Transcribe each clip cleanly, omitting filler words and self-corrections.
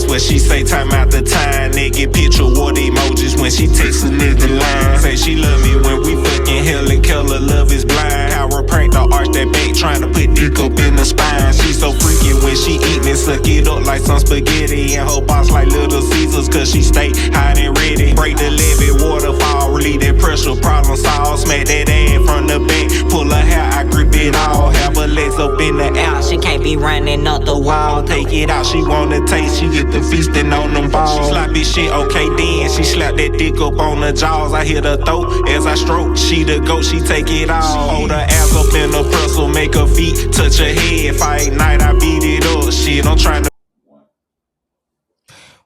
That's what she say time after time. Naked picture water emojis when she texts a nigga line. Say she love me when we fucking Helen Keller, love is blind. Chiropractor the arch that back, trying to put dick up in the spine. She so freaky when she eatin' it, suck it up like some spaghetti. And her boss like Little Caesars, cause she stay hot and ready. Break the levee, waterfall, relieve that pressure, problem solved. Smack that ass from the back, pull her hair, I grip it all. Have her legs up in the air, she can't be running up the wall. Take it out, she wanna taste, she get the feasting on them balls. She sloppy shit, okay then, she slap that dick up on the jaws. I hit her throat as I stroke, she the goat, she take it all. Hold her ass up in the pretzel, make her feet touch her head. Fight night, I beat it up, shit, I'm trying to.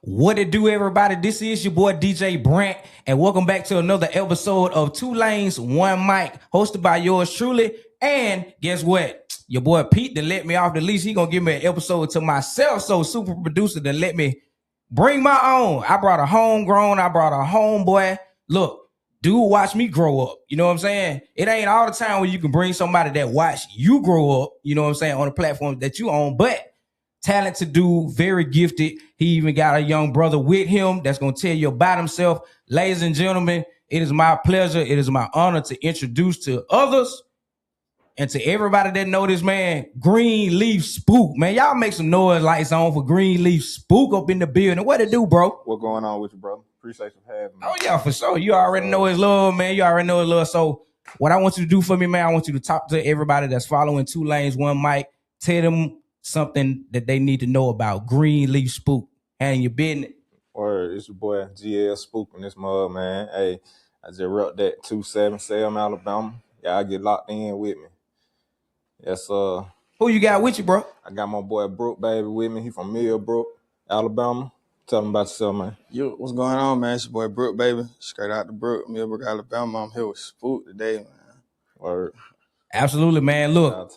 What it do, everybody? This is your boy DJ Brandt, and welcome back to another episode of Two Lanes, One Mic, hosted by yours truly. And guess what? Your boy Pete that let me off the leash. He gonna give me an episode to myself. So super producer that let me bring my own. I brought a homegrown. I brought a homeboy. Look, dude, watch me grow up. You know what I'm saying? It ain't all the time when you can bring somebody that watch you grow up. You know what I'm saying, on the platform that you own, but. Talented dude, very gifted. He even got a young brother with him that's going to tell you about himself. Ladies and gentlemen, it is my pleasure. It is my honor to introduce to others and to everybody that know this man, Greenleaf Spook. Man, y'all make some noise lights on for Greenleaf Spook up in the building. What it do, bro? What going on with you, brother? Appreciate you having me. Oh, yeah, for sure. You already know his love, man. You already know his love. So what I want you to do for me, man, I want you to talk to everybody that's following Two Lanes, One Mic. Tell them something that they need to know about Greenleaf Spook and your business. Or it's your boy GL Spook in this mug, man. Hey, I just wrote that 27 Selma, Alabama. Y'all get locked in with me. Yes, Who you got with you, bro? I got my boy Brook Baby with me. He from Millbrook, Alabama. Tell him about yourself, man. Yo, what's going on, man? It's your boy Brook Baby, straight out the Brook, Millbrook, Alabama. I'm here with Spook today, man. Word. Absolutely, man. Look.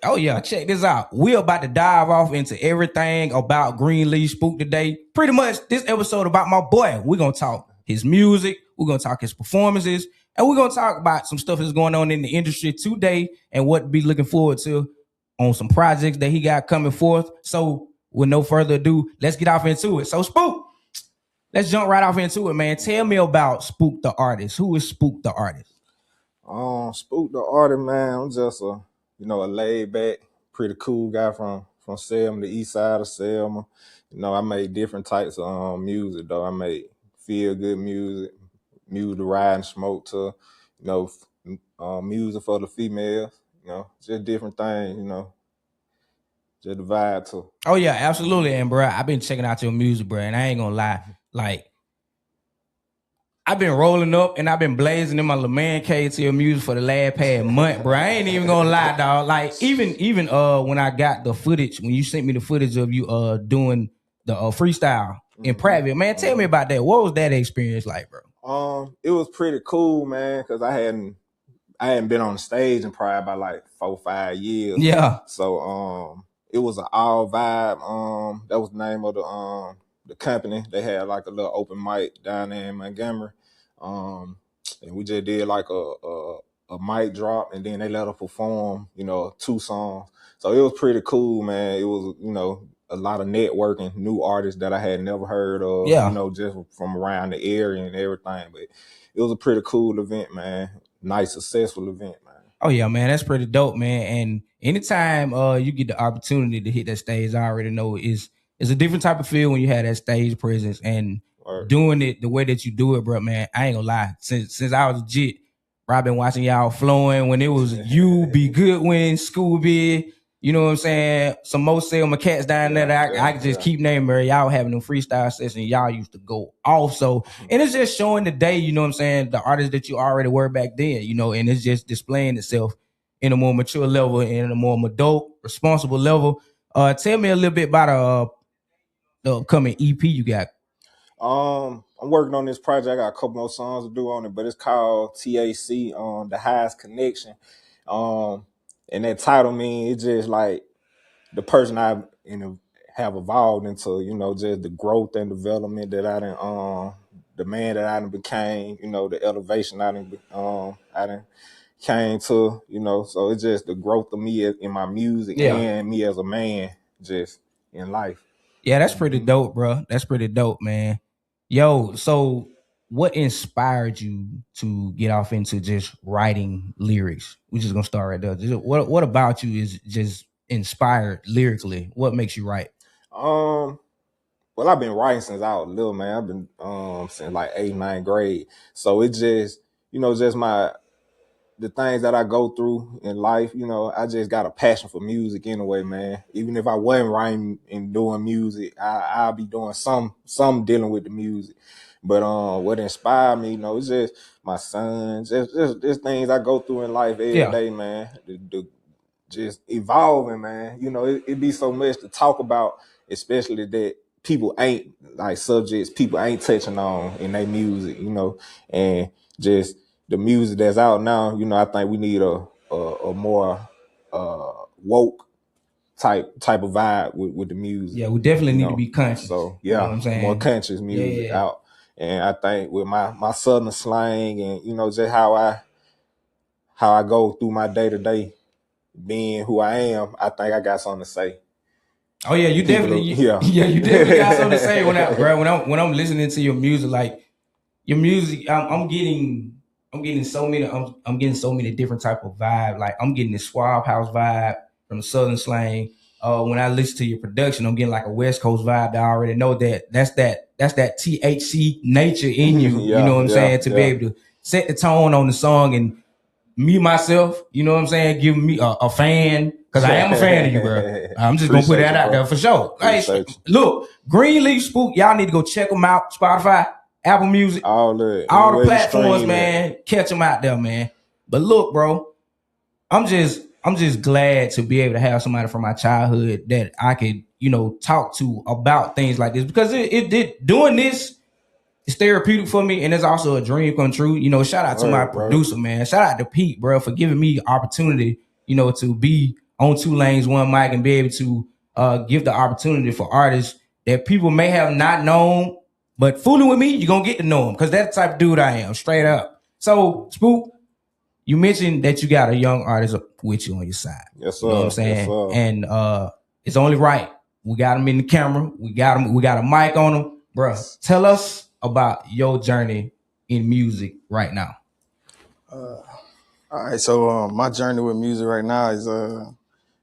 Oh, yeah. Check this out. We're about to dive off into everything about Greenleaf Spook today. Pretty much this episode about my boy. We're going to talk his music. We're going to talk his performances. And we're going to talk about some stuff that's going on in the industry today and what to be looking forward to on some projects that he got coming forth. So with no further ado, let's get off into it. So Spook, let's jump right off into it, man. Tell me about Spook the artist. Who is Spook the artist? Spook the artist, man. I'm just a laid back, pretty cool guy from Selma, the east side of Selma. I made different types of music though. I made feel good music to ride and smoke to, music for the females, just different things, just the vibe to. Oh yeah, absolutely. And bro, I've been checking out your music, bro, and I ain't gonna lie, like I've been rolling up and I've been blazing in my little man cave to your music for the last month, bro. I ain't even gonna lie, dog. Like even when I got the footage, when you sent me the footage of you doing the freestyle in private, man, tell me about that. What was that experience like, bro? It was pretty cool, man, because I hadn't been on the stage in probably about like 4 or 5 years. Yeah. So it was an all vibe. That was the name of the company. They had like a little open mic down there in Montgomery. And we just did like a mic drop, and then they let us perform, 2 songs. So it was pretty cool, man. It was, a lot of networking, new artists that I had never heard of, just from around the area and everything. But it was a pretty cool event, man. Nice, successful event, man. Oh yeah, man, that's pretty dope, man. And anytime you get the opportunity to hit that stage, I already know it's a different type of feel when you have that stage presence and doing it the way that you do it, bro, man. I ain't gonna lie. Since I was legit, bro, I've been watching y'all flowing when it was you, Be Goodwin, Scooby, you know what I'm saying? Some more Selma cats down there that I can just keep naming her. Y'all having them freestyle sessions, y'all used to go off. So, and it's just showing the day, you know what I'm saying, the artists that you already were back then, and it's just displaying itself in a more mature level and in a more adult, responsible level. Tell me a little bit about the upcoming EP you got. I'm working on this project. I got a couple more songs to do on it, but it's called TAC, The Highest Connection. And that title means it's just like the person I have evolved into, just the growth and development that I done, the man that I done became, the elevation I done came to, so it's just the growth of me in my music and me as a man just in life. Yeah, that's pretty dope, bro. That's pretty dope, man. Yo, so what inspired you to get off into just writing lyrics? We're just gonna start right there. What about you is just inspired lyrically? What makes you write? Um, well, I've been writing since I was little, man. I've been since like 8th, 9th grade. So it just, just the things that I go through in life, I just got a passion for music anyway, man. Even if I wasn't writing and doing music, I'll be doing some dealing with the music. But what inspired me, it's just my sons, just things I go through in life every day, man. The just evolving, man. It be so much to talk about, especially that people ain't like subjects people ain't touching on in their music, and just the music that's out now. I think we need a more woke type of vibe with the music. Yeah, we definitely need to be conscious. So You know what I'm saying? more conscious music out. And I think with my southern slang and just how I go through my day to day, being who I am, I think I got something to say. Oh yeah, you definitely you definitely got something to say when I'm listening to your music. Like your music, I'm getting so many I'm getting so many different type of vibe. Like I'm getting the Swab House vibe from the Southern slang. When I listen to your production, I'm getting like a West Coast vibe. That I already know that's that THC nature in you. You know what I'm saying? To be able to set the tone on the song and me myself, you know what I'm saying, give me a fan, because I am a fan of you, bro. I'm just gonna put that out there for sure. Hey, look, Greenleaf Spook, y'all need to go check them out. Spotify, Apple Music, all the platforms, man. Catch them out there, man. But look, bro, I'm just glad to be able to have somebody from my childhood that I could, talk to about things like this, because it did doing this. It's therapeutic for me, and it's also a dream come true. Shout out to my producer, man. Shout out to Pete, bro, for giving me opportunity, to be on Two Lanes, One Mic, and be able to give the opportunity for artists that people may have not known, but fooling with me, you're going to get to know them, because that's the type of dude I am, straight up. So, Spook, you mentioned that you got a young artist with you on your side. Yes, sir. You know what I'm saying? Yes, sir. And it's only right. We got him in the camera. We got a mic on him. Bro, tell us about your journey in music right now. All right, so my journey with music right now is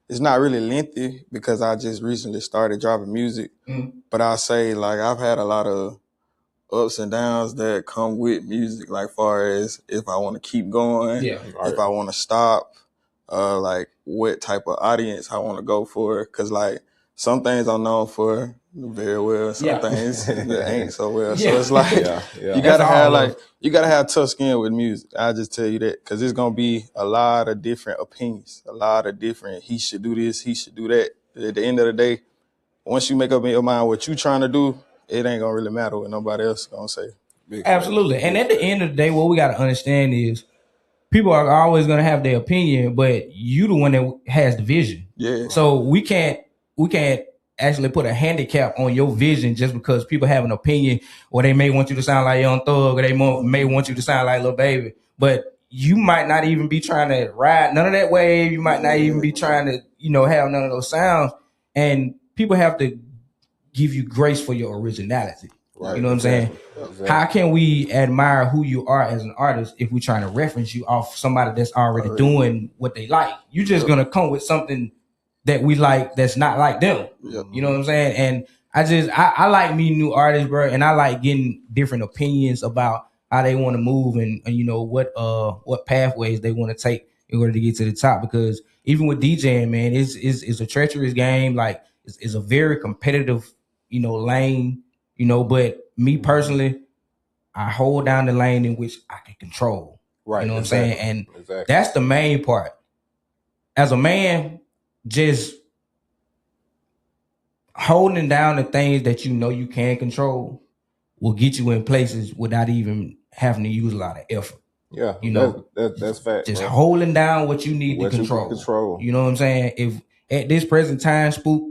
it's not really lengthy because I just recently started dropping music. But I'll say, like, I've had a lot of ups and downs that come with music, like far as if I want to keep going, if I want to stop, like what type of audience I want to go for. Cause like some things I'm known for very well, some things that ain't so well. So it's like you gotta have tough skin with music. I'll just tell you that, cause it's gonna be a lot of different opinions, a lot of different. He should do this, he should do that. At the end of the day, once you make up in your mind what you trying to do, it ain't gonna really matter what nobody else gonna say. Absolutely. And at the end of the day, what we gotta understand is people are always gonna have their opinion, but you the one that has the vision. Yeah. So we can't actually put a handicap on your vision just because people have an opinion, or they may want you to sound like Young Thug, or they may want you to sound like Lil Baby. But you might not even be trying to ride none of that wave. You might not even be trying to, have none of those sounds. And people have to give you grace for your originality. Right, you know what I'm saying? Exactly. How can we admire who you are as an artist if we're trying to reference you off somebody that's already doing what they like? You're just gonna come with something that we like that's not like them. You know what I'm saying? And I like meeting new artists, bro, and I like getting different opinions about how they want to move and what pathways they want to take in order to get to the top. Because even with DJing, man, it's a treacherous game. Like it's a very competitive, lane. But me personally, I hold down the lane in which I can control. Right. You know what I'm saying? And that's the main part. As a man, just holding down the things that you can control will get you in places without even having to use a lot of effort. Yeah, that's fact. Just holding down what you need to control. You know what I'm saying? If at this present time, Spook,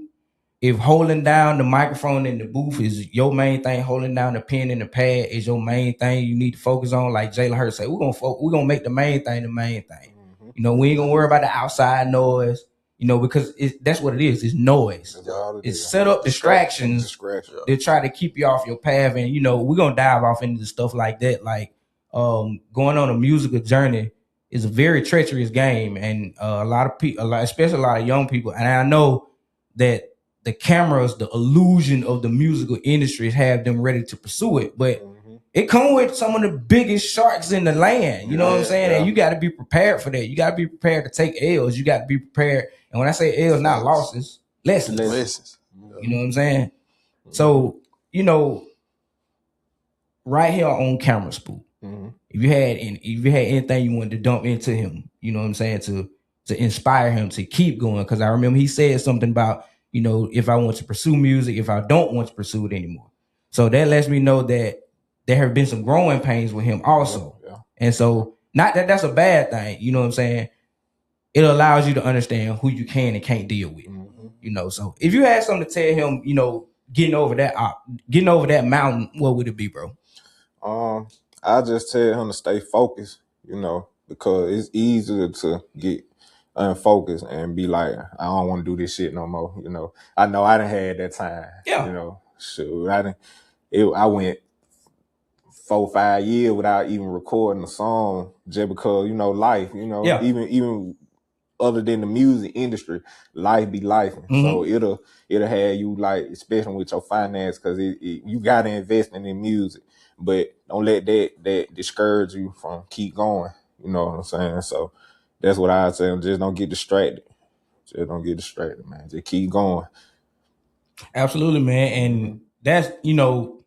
if holding down the microphone in the booth is your main thing, holding down the pen and the pad is your main thing you need to focus on, like Jalen Hurts said, we're gonna make the main thing the main thing. We ain't gonna worry about the outside noise. You know, because that's what it is. It's noise. It's set up distractions to try to keep you off your path. And, you know, we're going to dive off into stuff like that. Like going on a musical journey is a very treacherous game. And a lot of people, especially a lot of young people. And I know that the cameras, the illusion of the musical industry have them ready to pursue it. But it come with some of the biggest sharks in the land. You know what I'm saying? And you got to be prepared for that. You got to be prepared to take L's. You got to be prepared. And when I say L's, not losses, lessons. You know what I'm saying? So, you know, right here on camera, Spook. If you had anything you wanted to dump into him, you know what I'm saying, to inspire him to keep going. Because I remember he said something about, you know, if I want to pursue music, if I don't want to pursue it anymore. So that lets me know that there have been some growing pains with him also. And so not that that's a bad thing, you know what I'm saying? It allows you to understand who you can and can't deal with. You know, so if you had something to tell him, you know, getting over that mountain, what would it be, bro? I just tell him to stay focused, you know, because it's easier to get unfocused and be like, I don't want to do this shit no more. You know I done had that time. You know, shoot, I went 4-5 years without even recording a song just because, you know, life, you know, even other than the music industry, life be life. So it'll have you, like, especially with your finance, because you gotta invest in music, but don't let that discourage you from keep going. You know what I'm saying? So that's what I say. Just don't get distracted. Man. Just keep going. Absolutely, man. And that's, you know,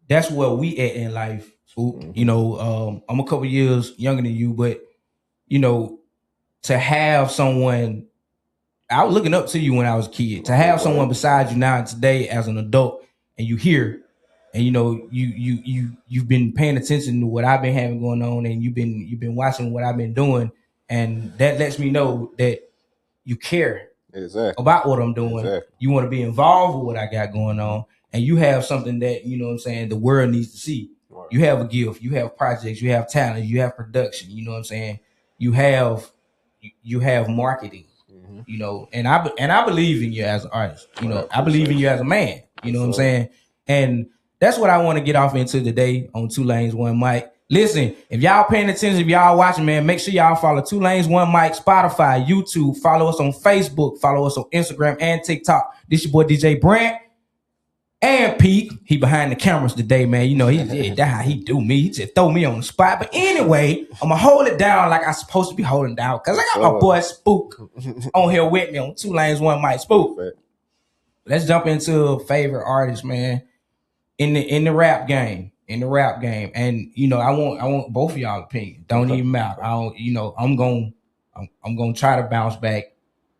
that's where we at in life. You know, I'm a couple years younger than you, but, you know, to have someone, I was looking up to you when I was a kid. To have someone beside you now today as an adult, and you hear, and you know you've been paying attention to what I've been having going on, and you've been watching what I've been doing, and that lets me know that you care about what I'm doing. You want to be involved with what I got going on, and you have something that, you know what I'm saying, the world needs to see. You have a gift, you have projects, you have talent, you have production. You know what I'm saying? You have marketing. You know, and I believe in you as an artist. You know, I believe in you as a man. You know what I'm saying? And that's what I want to get off into today on Two Lanes One Mic. Listen, if y'all paying attention, if y'all watching, man, make sure y'all follow Two Lanes One Mic, Spotify, YouTube. Follow us on Facebook. Follow us on Instagram and TikTok. This your boy DJ Brandt. And Pete, he behind the cameras today, man. You know, that's how he do me. He just throw me on the spot. But anyway, I'm going to hold it down like I'm supposed to be holding down, because I got my boy Spook on here with me on Two Lanes One Mic. Spook. Let's jump into favorite artists, man, in the rap game. And, you know, I want both of y'all opinion. Don't even matter. I'm going to try to bounce back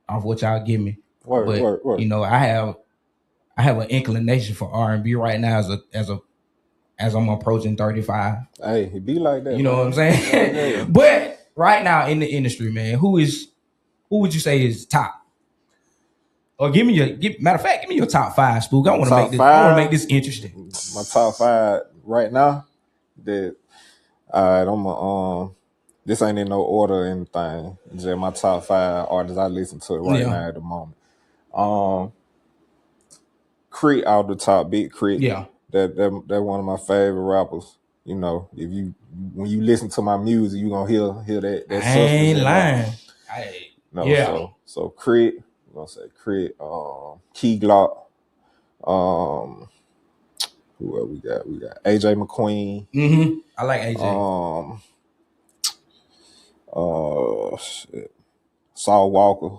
off what y'all give me. Word. You know, I have an inclination for R&B right now as I'm approaching 35. Hey, it be like that. You know what I'm saying? But right now in the industry, man, who would you say is top? Or give me your top 5, Spook. I want to make this interesting. My top 5 right now. This ain't in no order or anything. Just my top 5 artists I listen to right now at the moment. K.R.I.T out the top, big K.R.I.T. Yeah. That one of my favorite rappers. You know, when you listen to my music, you gonna hear that substance. I ain't lying. So K.R.I.T, I'm gonna say K.R.I.T, Key Glock, who else we got? We got AJ McQueen. I like AJ. Shit. Saul Walker.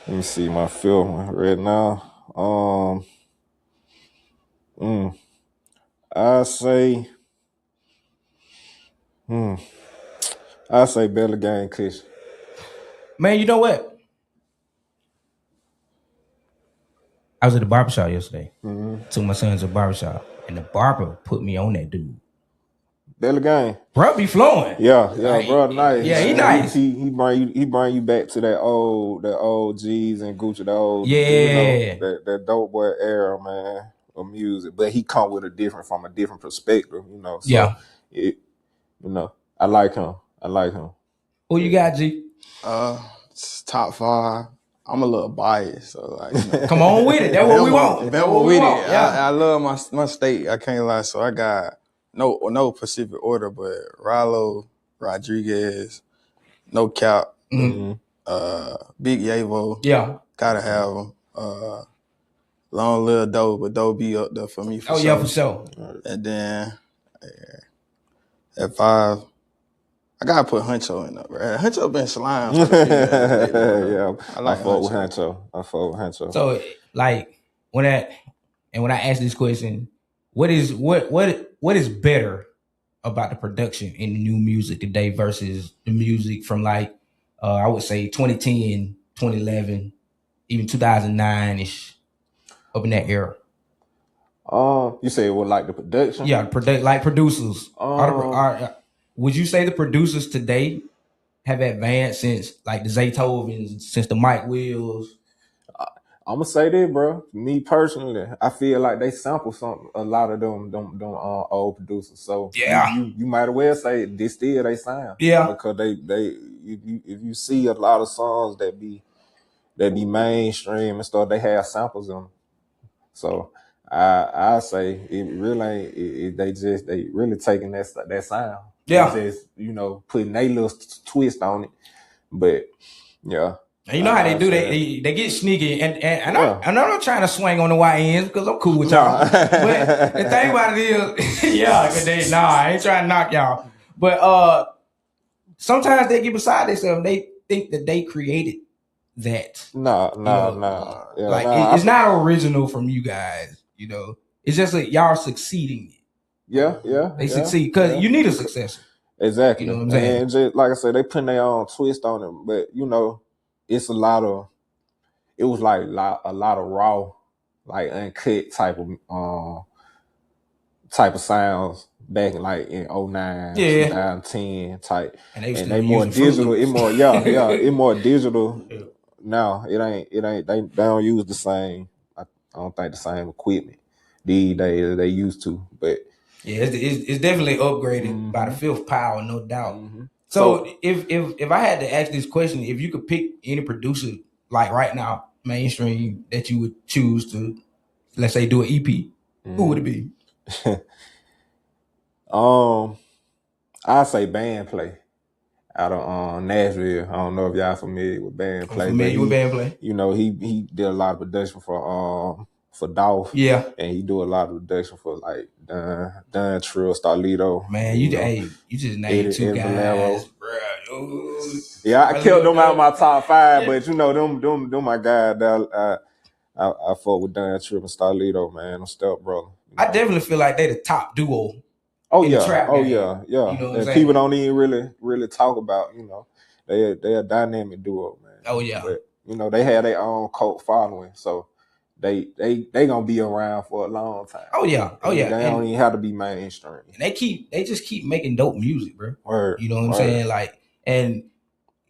Let me see my film right now. I say Bella Gang Kush. Man, you know what? I was at the barbershop yesterday. Took my son to the barbershop, and the barber put me on that dude. Bella Gang. Bro be flowing. Yeah, bro, nice. Yeah, he nice. He bring you back to that old G's and Gucci, the old, that dope boy era, man, of music. But he come with from a different perspective, you know. So I like him. Who you got, G? It's top 5. I'm a little biased, so like, you know. Come on with it. That's what we want. That's what we want. Yeah. I love my state. I can't lie. So I got no specific order, but Ralo, Rodriguez, NoCap, Big Yavo. Yeah. Gotta have them. Long Live Doe, but Doe be up there for me for sure. Yeah, for sure. And then at 5, I gotta put Huncho in there, bro. Huncho been slime for the lately, yeah, I fuck with Huncho. So like when I ask this question, what is better about the production in the new music today versus the music from like I would say 2010, 2011, even 2009-ish, up in that era? You say what, like the production? Yeah, like producers. Would you say the producers today have advanced since like the Zaytovens, since the Mike Wills? I'm gonna say this, bro. Me personally, I feel like they sample a lot of them old producers. So yeah, you might as well say this still they sound. Yeah, because if you see a lot of songs that be mainstream and stuff, they have samples on them. So I say it really ain't. They really taking that sound. Yeah, they just putting a little twist on it, but yeah. And you know how they do. They get sneaky, and I'm not trying to swing on the YNs because I'm cool with y'all. But the thing about it is, yeah, cause I ain't trying to knock y'all. But sometimes they get beside themselves. They think that they created that. No. It's not original from you guys. You know, it's just like y'all succeeding. Yeah. They succeed because you need a successor. Exactly. You know what I'm saying? And just, like I said, they putting their own twist on it, but it's a lot of raw, like uncut type of sounds back in like in 09, 2010 type. And they more digital. It more digital now. It ain't they don't use the same. I don't think the same equipment these days they used to, but yeah, it's definitely upgraded by the fifth power, no doubt. So if I had to ask this question, if you could pick any producer like right now, mainstream, that you would choose to, let's say, do an EP, who would it be? I say Band Play out of Nashville. I don't know if y'all familiar with Band Play. With Band Play? He did a lot of production for Dolph. Yeah. And he do a lot of production for like Don Trill, Starlito. Man, you just named two guys, bro. Yeah, I kept them out of my top 5, but them my guys. I fuck with Don Trill and Starlito, man. I'm step brother. I definitely feel like they the top duo. The trap game. Yeah. You know and people don't even really talk about. They a dynamic duo, man. Oh yeah. But they have their own cult following, so they gonna be around for a long time. Oh yeah. They don't even have to be mainstream. And they just keep making dope music, bro. Word. You know what I'm saying? Like, and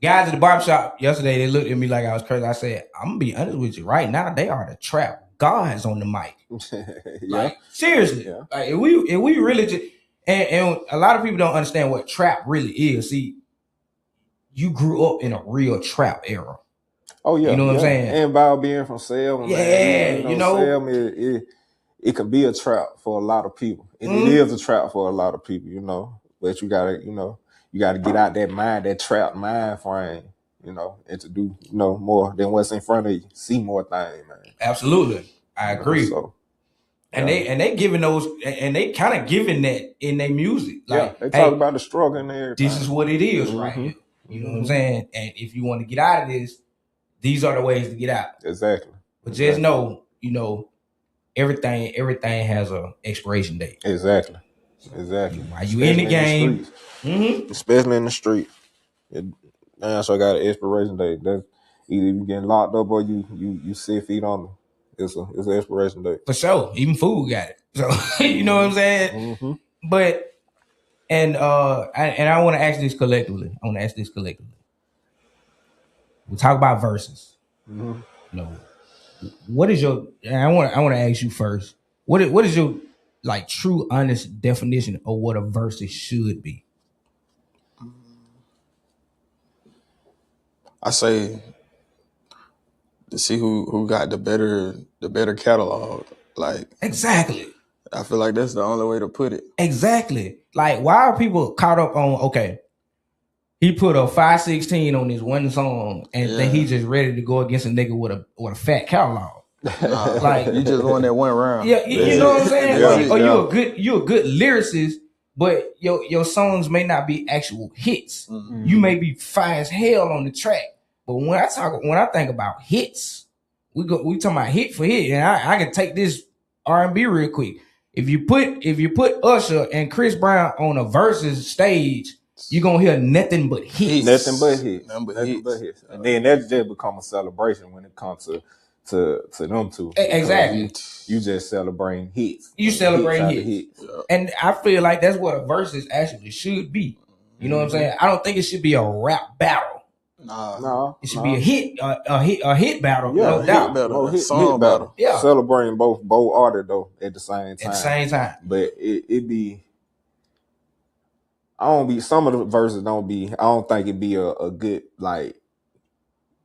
guys at the barbershop yesterday, they looked at me like I was crazy. I said, I'm gonna be honest with you. Right now, they are the trap gods on the mic. Like, seriously. Yeah. Like, if we really just and a lot of people don't understand what trap really is. See, you grew up in a real trap era. Oh yeah. You know what I'm saying? And by being from Selma, Selma, it can be a trap for a lot of people. And it is a trap for a lot of people, But you gotta get out that mind, that trap mind frame, and to do, more than what's in front of you. See more things, man. Absolutely. I agree. And they giving those, and they kind of giving that in their music. Like, they talk about the struggle and everything. This is what it is right here. You know what I'm saying? And if you want to get out of this, these are the ways to get out. Exactly. But just know, everything has a expiration date. Exactly. While you in the game, especially in the street, so I got an expiration date. That's either you getting locked up or you 6 feet under. It's an expiration date. For sure. Even food got it. So you know what I'm saying? But and I want to ask this collectively. We talk about verses. What is your? I want to ask you first. What is your like true, honest definition of what a verse should be? I say to see who got the better catalog. Like Exactly. I feel like that's the only way to put it. Exactly. Like, why are people caught up on, okay, he put a 516 on this one song and then he just ready to go against a nigga with a fat catalog. Nah, Like, you just won that one round. Yeah, you know what I'm saying? Yeah, Or yeah. you a good lyricist, but your songs may not be actual hits. Mm-hmm. You may be fine as hell on the track. But when I think about hits, we talking about hit for hit, and I can take this R&B real quick. If you put Usher and Chris Brown on a versus stage, you're gonna hear nothing but hits. Nothing but hits. Nothing but Nothing hits. but hits. And then that just become a celebration when it comes to them two. Exactly. You just celebrating hits. You celebrate hits. Yeah. And I feel like that's what a versus actually should be. You know what I'm saying? I don't think it should be a rap battle. Nah. It should be a hit battle. Yeah, no doubt. Song battle. Yeah. Celebrating both artists though at the same time. At the same time. But it be some of the verses don't be. I don't think it be a good like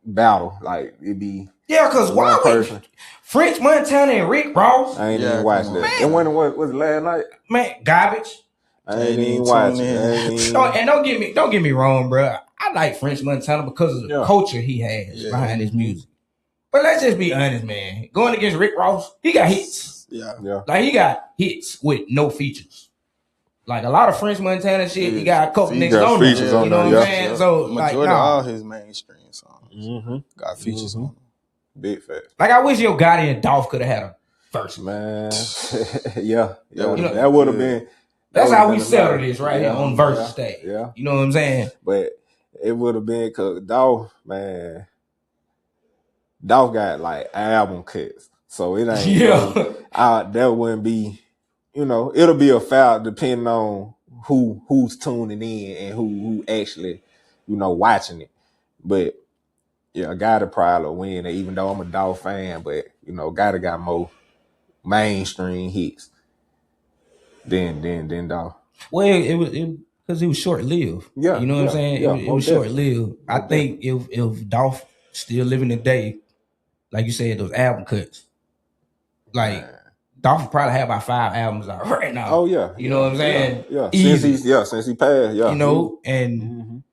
battle. Like it be. Yeah, because why would French Montana and Rick Ross? I ain't even watched that. And when was it last night? Man, garbage. I ain't even watched it. And don't get me wrong, bro. I like French Montana because of the culture he has behind his music. But let's just be honest, man. Going against Rick Ross, he got hits. Yeah. Like he got hits with no features. Like a lot of French Montana shit, he got a couple niggas on there. You know what I'm saying? So majority of all his mainstream songs got features on them. Big facts. Like I wish Yo Gotti and Dolph could have had a verse. Man, that would have been. That's how we settled this right here on versus stage. Yeah, you know what I'm saying. But it would have been because Dolph got like album cuts, so it ain't. That wouldn't be. It'll be a foul depending on who's tuning in and who actually, watching it. But yeah, Gotti probably win. Even though I'm a Dolph fan, but Gotti got more mainstream hits than Dolph. Well, it was because it was short lived. Yeah, you know what I'm saying. Yeah, it was short lived. I think if Dolph still living today, like you said, those album cuts, like Dolph would probably have about 5 albums out right now. Oh yeah, you know what I'm saying. Yeah, since he passed. Yeah, and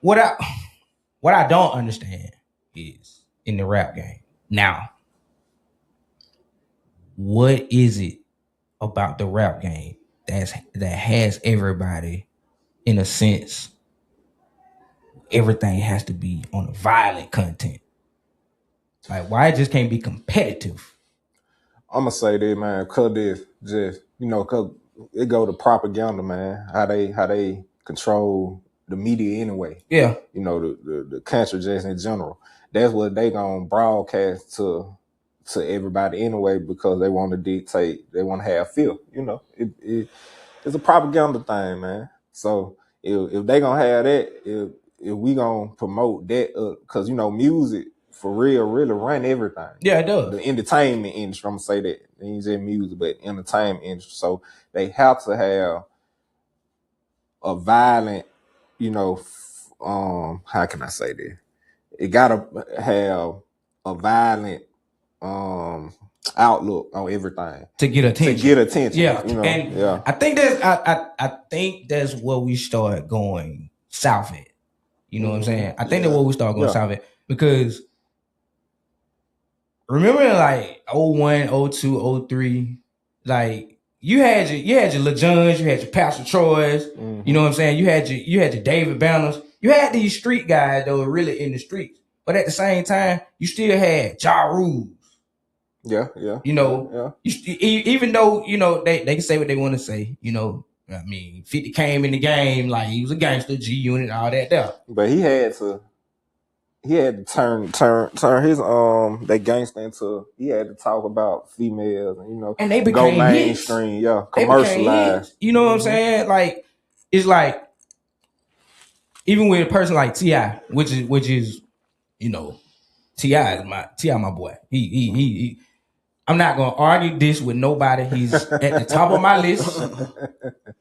what I don't understand is in the rap game now. What is it about the rap game that has everybody, in a sense, everything has to be on violent content? Like, why it just can't be competitive? I'm gonna say that, man, cause this just cause it go to propaganda, man. How they control the media anyway. Yeah, the country just in general. That's what they gonna broadcast to everybody anyway, because they want to dictate, they want to have feel. It's a propaganda thing, man. So if they gonna have that, if we gonna promote that, because music for real really run everything. Yeah, it does. The entertainment industry, I'm gonna say that. It ain't just music, but entertainment industry. So they have to have a violent, how can I say this? It gotta have a violent outlook on everything to get attention. Yeah, I think that's where we start going south at. You know what I'm saying? I think that's where we start going south at, because remember like 01, 02, 03, like you had your Lil Johns, you had your Pastor Troys, you know what I'm saying? You had your David Banners. You had these street guys that were really in the streets, but at the same time, you still had Ja Rule. Yeah. Even though they can say what they want to say. I mean, 50 came in the game like he was a gangster, G Unit, all that there. But he had to turn his that gangster into. He had to talk about females and and they became go mainstream, commercialized. You know what I'm saying? Like it's like even with a person like T.I., which is T.I. is my boy. He I'm not gonna argue this with nobody. He's at the top of my list.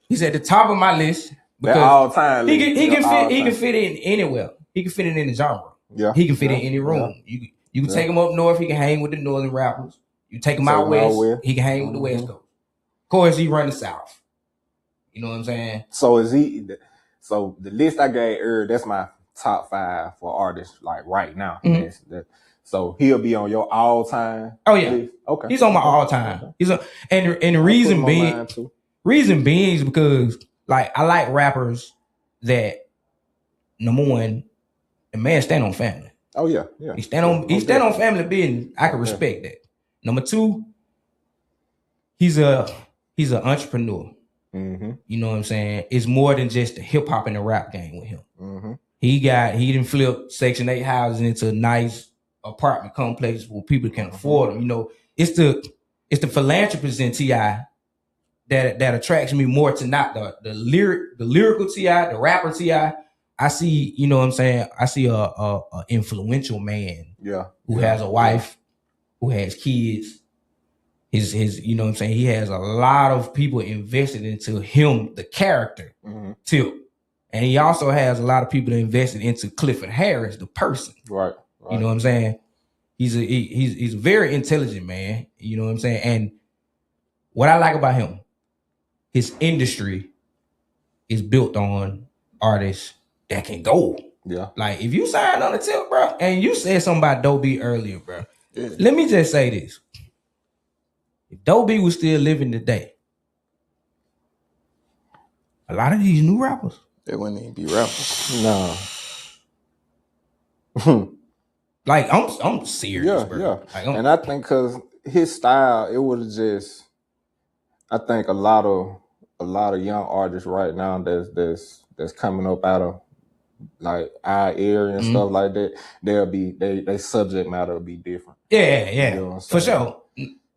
He's at the top of my list because all time. He can fit in anywhere. He can fit it in the genre. Yeah. He can fit in any room. You can take him up north, he can hang with the northern rappers. You take him out west, he can hang with the West Coast. Of course, he run the South. You know what I'm saying? So so the list I gave earlier, that's my top 5 for artists like right now. So he'll be on your all time. Oh yeah. list? Okay. He's on my all time. Okay. He's and the reason being is because like I like rappers that number one, the man stand on family. Oh yeah. He stand on family business. I can respect that. Number 2, he's an entrepreneur. Mm-hmm. You know what I'm saying? It's more than just the hip hop and the rap game with him. Mm-hmm. He didn't flip Section 8 houses into nice apartment complexes where people can afford them. You know, it's the philanthropist in T.I. that attracts me more to not the lyrical T.I., the rapper T.I. I see, you know what I'm saying? I see a influential man who has a wife, who has kids. His you know what I'm saying? He has a lot of people invested into him, the character, Tip. And he also has a lot of people invested into Clifford Harris, the person. Right. You know what I'm saying? He's a very intelligent man. You know what I'm saying? And what I like about him, his industry is built on artists that can go. Yeah. Like if you signed on the Tip, bro, and you said something about Doebeezy earlier, bro. Yeah. Let me just say this. If Doebeezy was still living today, a lot of these new rappers, they wouldn't even be rappers. No. Like I'm serious, bro. Yeah. Like, and I think because his style, it was just. I think a lot of young artists right now that's coming up out of like our area and stuff like that. They subject matter will be different. Yeah, you know for sure,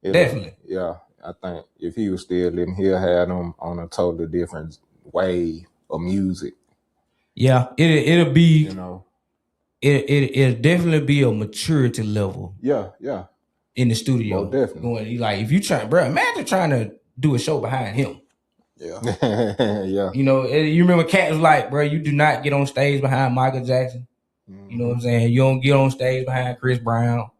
definitely. Yeah, I think if he was still living, he'll have them on a totally different wave of music. Yeah, it'll be. You know. It'll definitely be a maturity level. Yeah. In the studio. Oh, definitely. Going, like, if you try, bro, imagine trying to do a show behind him. Yeah. Yeah. You know, you remember Cat was like, bro, you do not get on stage behind Michael Jackson. Mm-hmm. You know what I'm saying? You don't get on stage behind Chris Brown.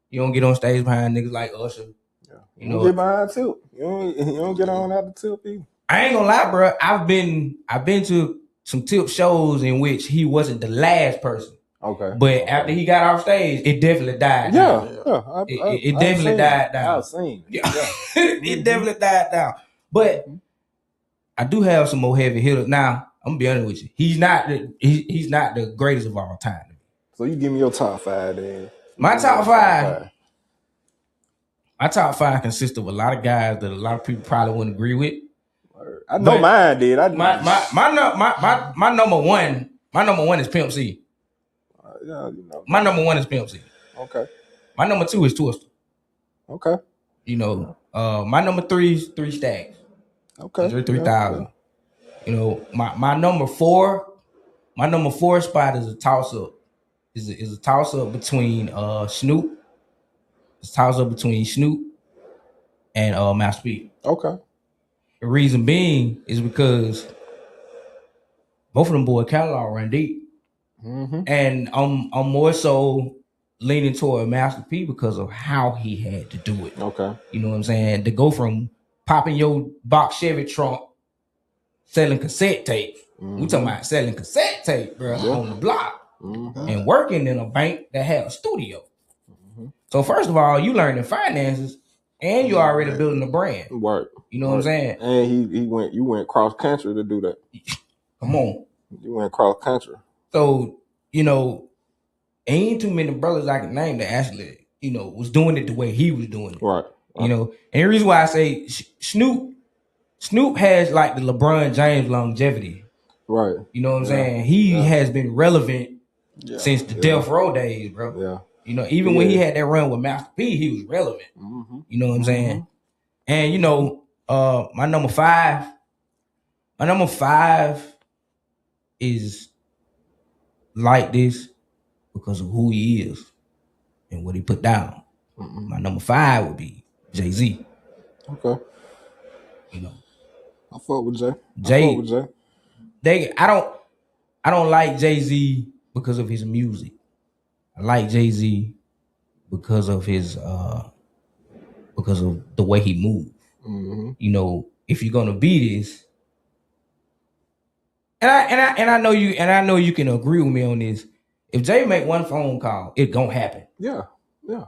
You don't get on stage behind niggas like Usher. Yeah. You know, get behind Tip. You don't get on after Tip either. I ain't gonna lie, bro. I've been to some Tip shows in which he wasn't the last person. Okay. But after he got off stage, it definitely died down. It definitely died down. I've seen it. Yeah. It definitely died down. But I do have some more heavy hitters. Now, I'm gonna be honest with you. He's not the greatest of all time. So you give me your top 5 then. My top five consists of a lot of guys that a lot of people probably wouldn't agree with. I know mine did. My number one is Pimp C. Yeah, you know. My number one is Pimp C. Okay. My number 2 is Twister. Okay. You know, my number 3 is 3 Stacks. Okay. 3,000. Yeah. You know, my number 4 spot is a toss up. Is a toss up between Snoop. It's a toss up between Snoop and Master P. Okay. The reason being is because both of them boy catalog run deep. Mm-hmm. And I'm more so leaning toward Master P because of how he had to do it. Okay. You know what I'm saying? To go from popping your box Chevy trunk, selling cassette tape. We talking about selling cassette tape, bro, on the block. And working in a bank that had a studio. So first of all, you learning finances and you already building a brand. Work. You know what I'm saying? And you went cross country to do that. Come on. You went cross country. So, you know, ain't too many brothers I can name that actually, you know, was doing it the way he was doing it. Right. You know, and the reason why I say Snoop has like the LeBron James longevity. Right. You know what I'm saying? He has been relevant since the Death Row days, bro. Yeah. You know, even when he had that run with Master P, he was relevant. You know what I'm saying? And you know, my number 5 is like this because of who he is and what he put down. My number 5 would be Jay-Z. Okay. You know, I fuck with Jay. I don't like Jay-Z because of his music. I like Jay-Z because of his because of the way he moved. You know, if you're gonna be this, and I know you can agree with me on this. If Jay make one phone call, it gonna happen. Yeah.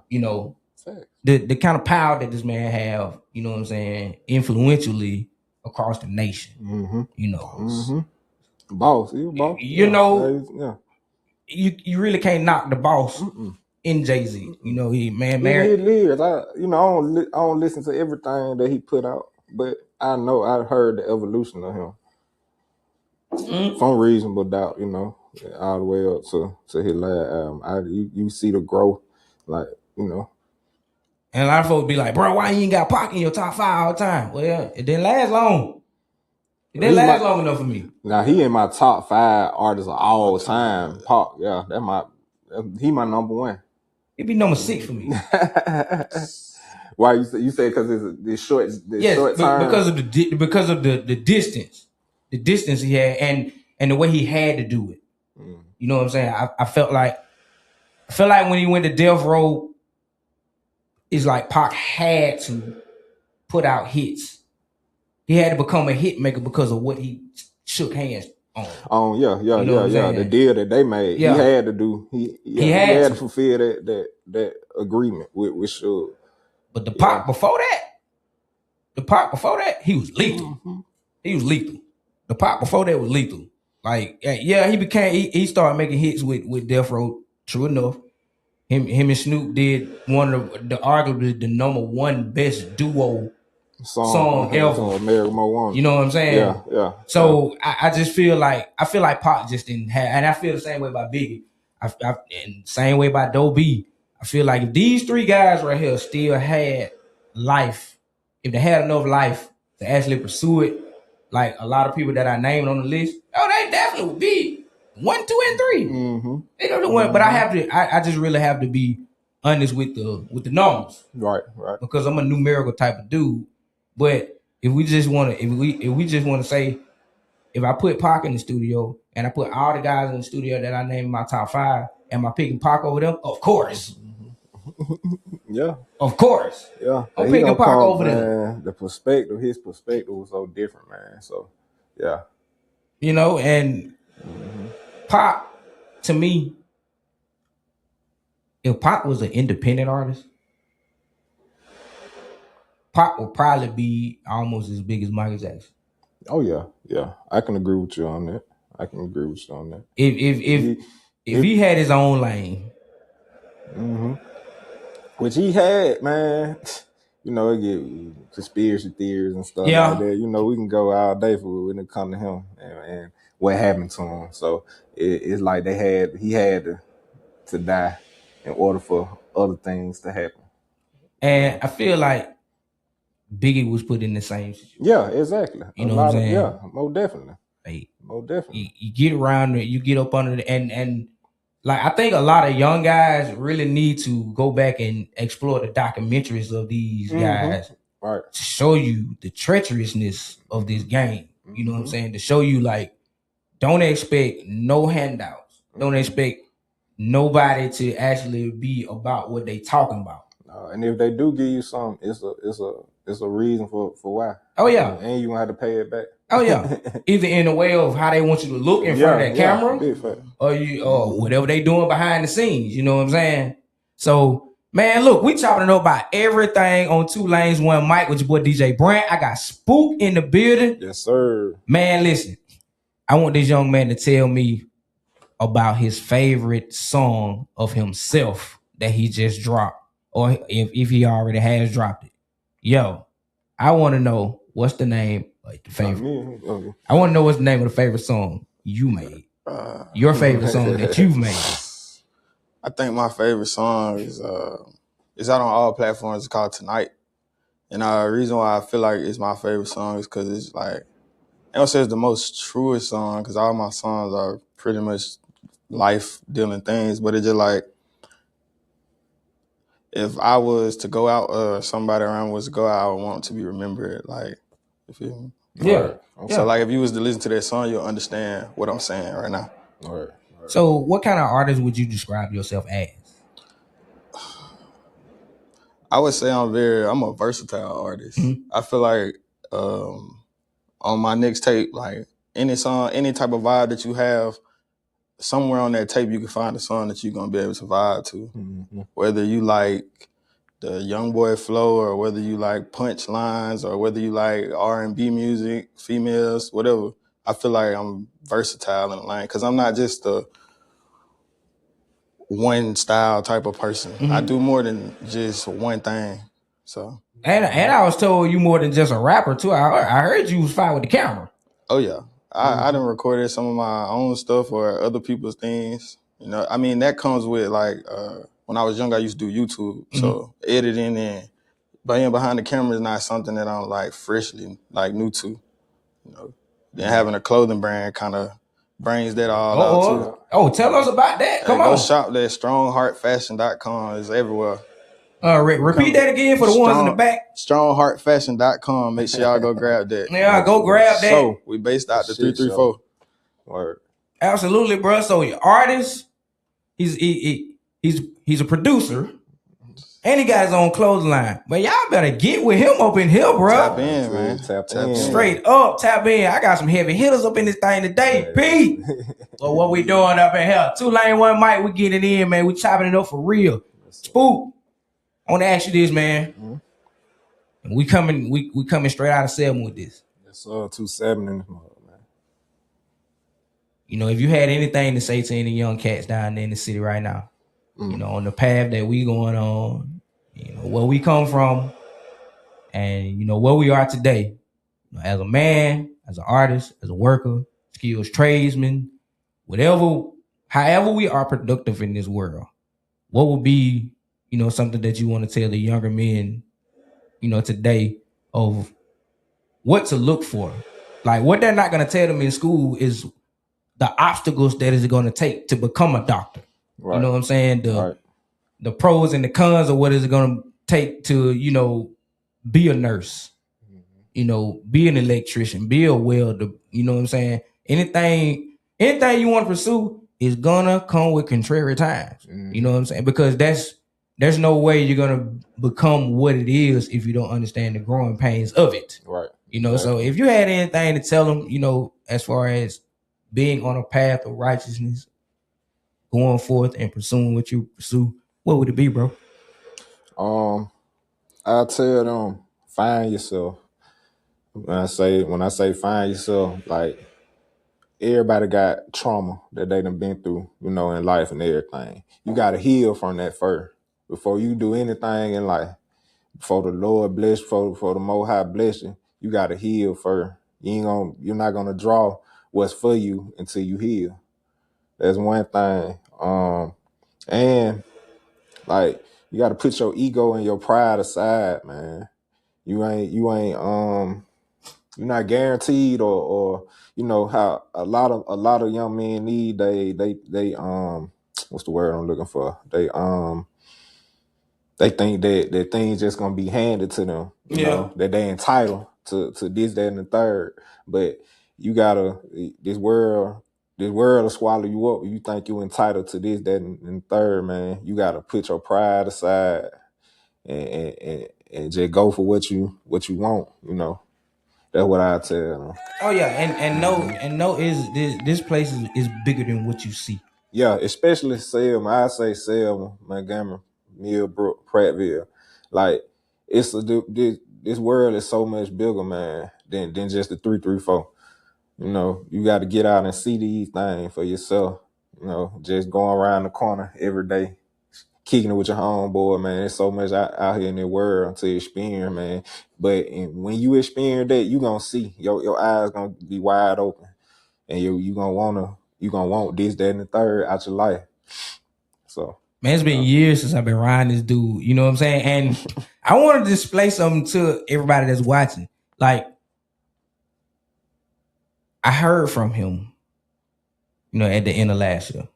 You know, Facts. the kind of power that this man have, you know what I'm saying, influentially across the nation. You know, Boss, you boss. You know, yeah. you really can't knock the boss in Jay-Z. You know, he Even married. his lyrics, I don't listen to everything that he put out, but I know I heard the evolution of him from Reasonable Doubt, you know, all the way up to his last album. You see the growth, like, you know. And a lot of folks be like, bro, why you ain't got Pac in your top 5 all the time? Well, it didn't last long. It didn't last long enough for me. Now he in my top 5 artists of all time. Pac, yeah, he my number 1. It'd be number 6 for me. Why you say because it's short? Short time? because of the distance he had, and the way he had to do it. You know what I'm saying? I felt like when he went to Death Row, it's like Pac had to put out hits. He had to become a hit maker because of what he shook hands on. Yeah. The deal that they made, he had to do. He had to fulfill that agreement with Suge. But the Pac before that, he was lethal. He was lethal. The Pac before that was lethal. Like, he started making hits with Death Row. True enough. Him and Snoop did one of arguably the number 1 best duo song ever. You know what I'm saying? Yeah. So I just feel like Pac just didn't have, and I feel the same way about Biggie. And same way about Doebeezy. I feel like if these 3 guys right here still had life, if they had enough life to actually pursue it, like a lot of people that I named on the list, they definitely would be 1, 2, and 3. They don't know what, but I just really have to be honest with the numbers, right? Because I'm a numerical type of dude. But if we just want to say, if I put Pac in the studio and I put all the guys in the studio that I named in my top 5, am I picking Pac over them? Of course. Yeah. Of course. Yeah. I'm picking Pac over them. His perspective was so different, man. So, yeah. You know, and Pac, to me, if Pac was an independent artist, Pac would probably be almost as big as Michael Jackson. Oh yeah. I can agree with you on that. If he had his own lane, which he had, man. You know, it get conspiracy theories and stuff like that. You know, we can go all day when it comes to him and what happened to him. So it's like he had to die in order for other things to happen. And I feel like Biggie was put in the same situation. Yeah, exactly. You know what I'm saying? Yeah, most definitely. Like, most definitely. You get around it, you get up under it, and like I think a lot of young guys really need to go back and explore the documentaries of these guys, right? To show you the treacherousness of this game. You know what I'm saying? To show you, like, don't expect no handouts. Don't expect nobody to actually be about what they talking about. And if they do give you something, it's a reason for why. Oh yeah, and you gonna have to pay it back. Oh yeah, either in the way of how they want you to look in front of that camera, or whatever they doing behind the scenes. You know what I'm saying? So, man, look, we chopping it up about everything on 2 Lanes, 1 Mic with your boy DJ Brandt. I got Spook in the building. Yes, sir. Man, listen, I want this young man to tell me about his favorite song of himself that he just dropped, or if he already has dropped it. Yo, I want to know what's the name of the favorite. Okay. I want to know what's the name of the favorite song you made. Your favorite song that you've made. I think my favorite song is out on all platforms. It's called Tonight. And the reason why I feel like it's my favorite song is because it's like, I don't say it's the most truest song because all my songs are pretty much life dealing things, but it's just like, if I was to go out or somebody around was to go out, I would want to be remembered. Like, you feel me? Yeah. So like if you was to listen to that song, you'll understand what I'm saying right now. All right. So what kind of artist would you describe yourself as? I would say I'm a versatile artist. I feel like on my next tape, like any song, any type of vibe that you have, somewhere on that tape you can find a song that you're gonna be able to vibe to. Whether you like the young boy flow, or whether you like punch lines, or whether you like R&B music, females, whatever. I feel like I'm versatile in the lane because I'm not just a one style type of person. I do more than just one thing. So And I was told you more than just a rapper too. I heard you was fine with the camera. oh yeah, I done recorded some of my own stuff or other people's things. You know, I mean that comes with like when I was young, I used to do YouTube, so editing and being behind the camera is not something that I'm like freshly like new to. You know, then having a clothing brand kind of brings that all out too. Oh, tell us about that. Come on. Go shop there. StrongHeartFashion.com is everywhere. Repeat that again for the ones in the back. StrongHeartFashion.com. Make sure y'all go grab that. Yeah, go grab that. So we based out the 334. Word. Absolutely, bro. So your artist, he's a producer, and he got his own clothing line. But y'all better get with him up in here, bro. Tap in, man. Tap in. Straight up, tap in. I got some heavy hitters up in this thing today, Pete. Well, what we doing up in here? 2 lane, 1 mic. We getting it in, man. We chopping it up for real. Spook, I want to ask you this, man. And we coming straight out of Selma with this. Yes, sir. 2-7 in this mother, man. You know, if you had anything to say to any young cats down there in the city right now, you know, on the path that we going on, you know, where we come from, and you know where we are today, you know, as a man, as an artist, as a worker, skills tradesman, however we are productive in this world, what would be, you know, something that you want to tell the younger men, you know, today of what to look for? Like what they're not going to tell them in school is the obstacles that is going to take to become a doctor. Right. You know what I'm saying? The pros and the cons of what is it going to take to, you know, be a nurse, you know, be an electrician, be a welder, you know what I'm saying? Anything you want to pursue is gonna come with contrary times. You know what I'm saying? Because there's no way you're gonna become what it is if you don't understand the growing pains of it. Right. You know, so if you had anything to tell them, you know, as far as being on a path of righteousness, going forth and pursuing what you pursue, what would it be, bro? I tell them, find yourself. When I say find yourself, like everybody got trauma that they done been through, you know, in life and everything. You gotta heal from that first before you do anything in life. Before the Lord bless, before the Most High bless you, you gotta heal first. You're not gonna draw what's for you until you heal. That's one thing. And like you gotta put your ego and your pride aside, man. You're not guaranteed or you know how a lot of young men need they what's the word I'm looking for? They think that things just gonna be handed to them, you know, that they entitled to this, that, and the third. But you gotta this world will swallow you up. You think you entitled to this, that, and the third, man. You gotta put your pride aside and just go for what you want, you know. That's what I tell them. Oh yeah, and no is this place is bigger than what you see. Yeah, especially Selma. I say Selma, Montgomery, Millbrook, Prattville. Like this world is so much bigger, man, than just the 334. You know, you got to get out and see these things for yourself. You know, just going around the corner every day, kicking it with your homeboy, man. There's so much out here in the world to experience, man. But when you experience that, you gonna see your eyes gonna be wide open, and you gonna want this, that, and the third out your life. So, man, it's been years since I've been riding this dude. You know what I'm saying? And I want to display something to everybody that's watching. Like, I heard from him, you know, at the end of last year.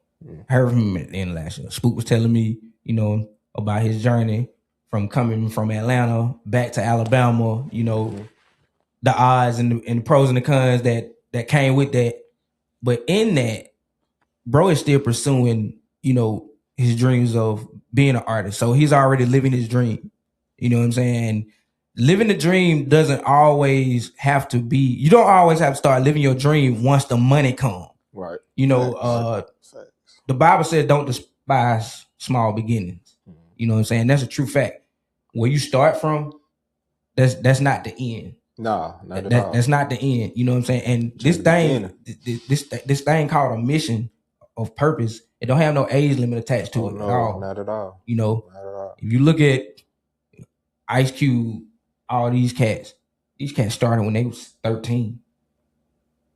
I heard from him at the end of last year. Spook was telling me, you know, about his journey from coming from Atlanta back to Alabama, you know, the odds and the pros and the cons that came with that. But in that, bro is still pursuing, you know, his dreams of being an artist. So he's already living his dream. You know what I'm saying? Living the dream doesn't always have to be. You don't always have to start living your dream once the money comes. Right. You know, Facts. the Bible said, "Don't despise small beginnings." You know what I'm saying? That's a true fact. Where you start from, that's not the end. Nah, not at all. That's not the end. You know what I'm saying? And Just this thing called a mission of purpose, it don't have no age limit attached to it no, at all. not at all. You know, Not at all. if you look at Ice Cube, all these cats started when they was 13.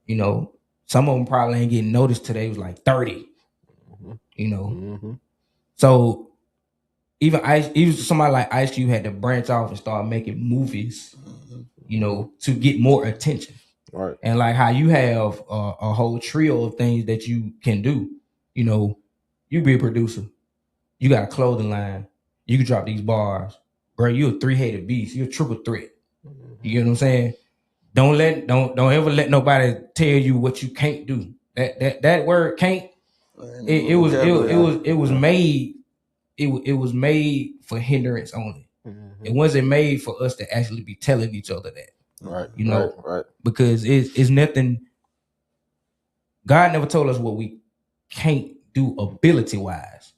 You know, some of them probably ain't getting noticed till they was like 30. You know, so even somebody like Ice Cube had to branch off and start making movies. You know, to get more attention. Right. And like how you have a whole trio of things that you can do. You know, you be a producer. You got a clothing line. You can drop these bars. Bro, you a 3-headed beast. You're a triple threat. You get what I'm saying? Don't ever let nobody tell you what you can't do. That word can't. It was made for hindrance only. It wasn't made for us to actually be telling each other that. Right. You know, right. because it's nothing. God never told us what we can't do ability wise.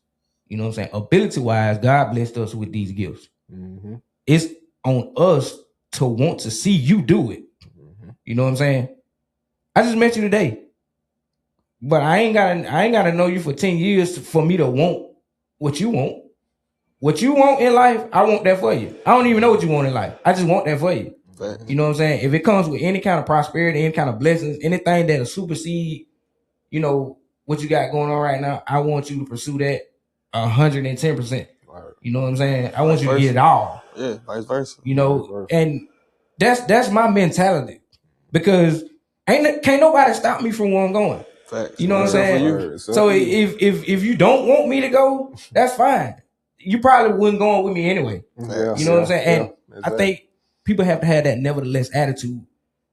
You know what I'm saying? Ability wise, God blessed us with these gifts. It's on us to want to see you do it. You know what I'm saying? I just met you today, but I ain't gotta know you for 10 years for me to want what you want. What you want in life, I want that for you. I don't even know what you want in life. I just want that for you. You know what I'm saying? If it comes with any kind of prosperity, any kind of blessings, anything that'll supersede, you know, what you got going on right now, I want you to pursue that 110%. You know what I'm saying? I want you to get it all. Yeah, vice versa. You know, and that's my mentality. Because can't nobody stop me from where I'm going. Facts. You know what I'm saying? So if you don't want me to go, that's fine. You probably wouldn't go on with me anyway. You know what I'm saying? And exactly. I think people have to have that nevertheless attitude.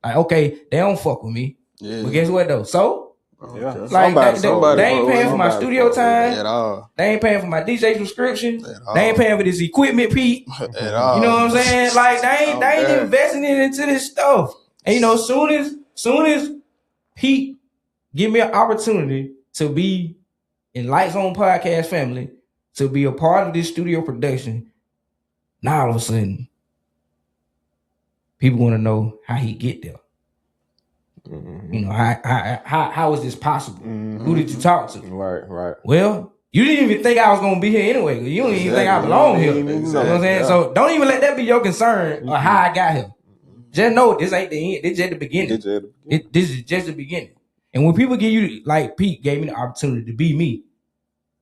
Like, okay, they don't fuck with me. Yeah. But guess what though? So like they ain't paying for my studio time at all. They ain't paying for my DJ subscription. They ain't paying for this equipment, Pete. At all. You know what I'm saying? Like they ain't investing into this stuff. And you know, soon as Pete give me an opportunity to be in Lights On Podcast family, to be a part of this studio production, now all of a sudden, people want to know how he get there. You know, how is this possible? Who did you talk to? Right. Well, you didn't even think I was gonna be here anyway. You don't even think I belong here. You know what I'm saying? So don't even let that be your concern or how I got here. Just know this ain't the end. This is just the beginning. This is just the beginning. And when people give you, like Pete gave me the opportunity to be me,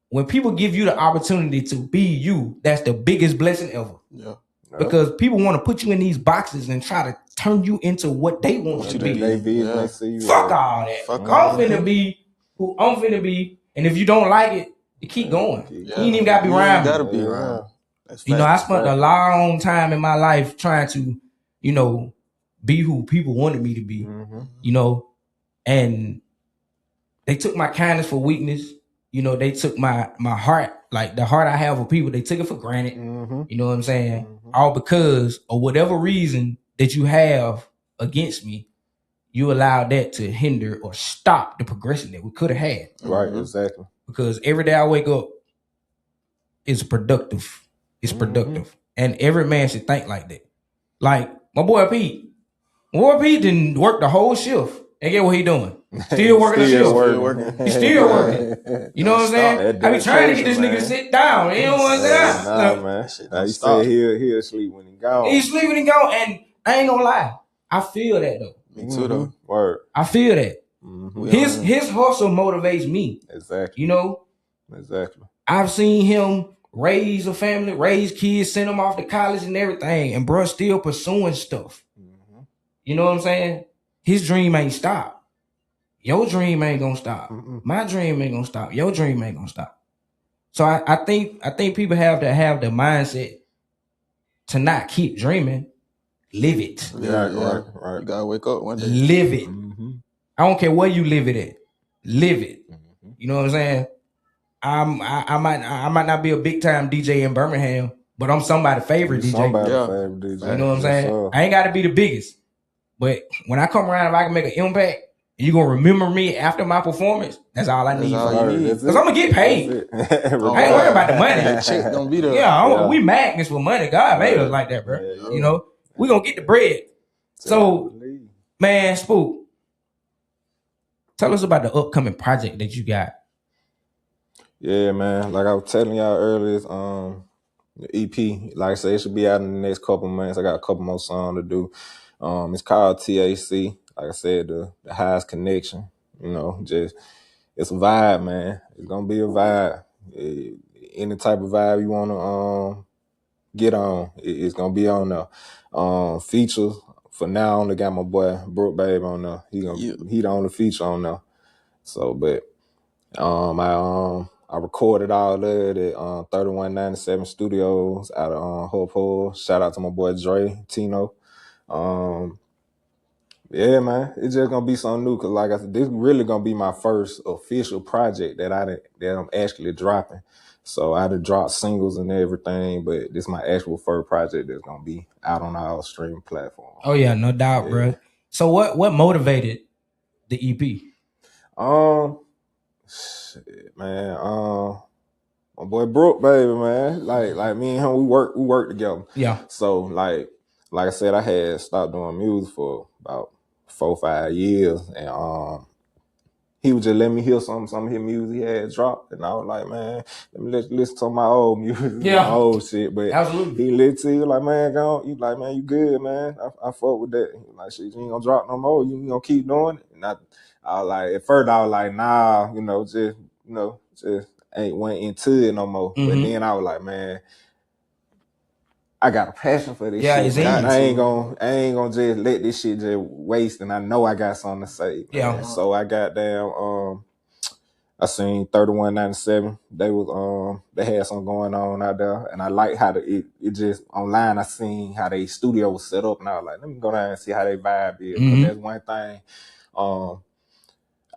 when people give you the opportunity to be you, that's the biggest blessing ever. Yeah. Because people want to put you in these boxes and try to turn you into what they want you to be. Fuck all that. I'm finna be who I'm finna be. And if you don't like it, you keep going. You ain't even got to be around me. Gotta be around. You know, I spent a long time in my life trying to, you know, be who people wanted me to be. You know, and they took my kindness for weakness. You know, they took my heart, like the heart I have for people, they took it for granted. You know what I'm saying? All because of whatever reason that you have against me, you allowed that to hinder or stop the progression that we could have had. Right, exactly. Because every day I wake up, it's productive. It's productive. And every man should think like that. Like my boy Pete. My boy Pete didn't work the whole shift. And get what he doing? Still working the shift. He's still working. You know what I'm saying? I be trying to get this nigga to sit down. He don't want to sit down. Nah, man. He said he'll sleep when he gone. He's sleep when he gone. And I ain't gonna lie. I feel that though. Me too though. Word. I feel that. His hustle motivates me. Exactly. You know? Exactly. I've seen him raise a family, raise kids, send them off to college and everything. And bro still pursuing stuff. You know what I'm saying? His dream ain't stopped. Your dream ain't gonna stop. My dream ain't gonna stop. Your dream ain't gonna stop. So I think people have to have the mindset to not keep dreaming. Live it. Right. You gotta wake up one day. Live it. I don't care where you live it at. Live it. You know what I'm saying? I might not be a big time DJ in Birmingham, but I'm somebody's favorite DJ. Somebody's Yeah. favorite DJ. You know what I'm Yes, saying? sir. I ain't got to be the biggest, but when I come around, if I can make an impact, and you gonna remember me after my performance, that's all I That's need. all from you you. need. That's it. Cause I'm gonna get paid. That's it. Oh, I ain't worried about the money. That check gonna be there. Yeah, we magnets for money. God made us Right. like that, bro. Yeah, You know, we gonna get the bread. So, man, Spook, tell us about the upcoming project that you got. Yeah, man. Like I was telling y'all earlier, the EP, like I said, it should be out in the next couple months. I got a couple more songs to do. It's called TAC. Like I said, the highest connection. You know, just it's a vibe, man. It's gonna be a vibe. Any type of vibe you wanna get on, it's gonna be on there. Features for now, I only got my boy Brook Baby on there. He the only feature on there. So, but I recorded all of it at 3197 Studios out of Hope Hole. Shout out to my boy Dre Tino. Yeah, man, it's just gonna be something new. Cause like I said, this really gonna be my first official project that I'm actually dropping. So I done dropped singles and everything, but this is my actual first project that's gonna be out on all streaming platforms. Oh yeah, no doubt, bro. So what motivated the EP? Shit, man. My boy Brook Baby, man. Like me and him, we work together. Yeah. So like I said, I had stopped doing music for about 4-5 years, and he would just let me hear some of his music he had dropped, and I was like, man, let me listen to my old music, my old shit. But absolutely, he lit to you like, man, you like, man, you good, man. I fuck with that. He was like, shit, you ain't gonna drop no more. You ain't gonna keep doing it. And I was like, at first I was like, nah, just ain't went into it no more. Mm-hmm. But then I was like, man, I got a passion for this shit. Exactly. Man. I ain't gonna just let this shit just waste, and I know I got something to say. Man. Yeah. So I got down. I seen 3197. They was they had something going on out there, and I like how it just online. I seen how they studio was set up, and I was like, let me go down and see how they vibe is. Mm-hmm. That's one thing.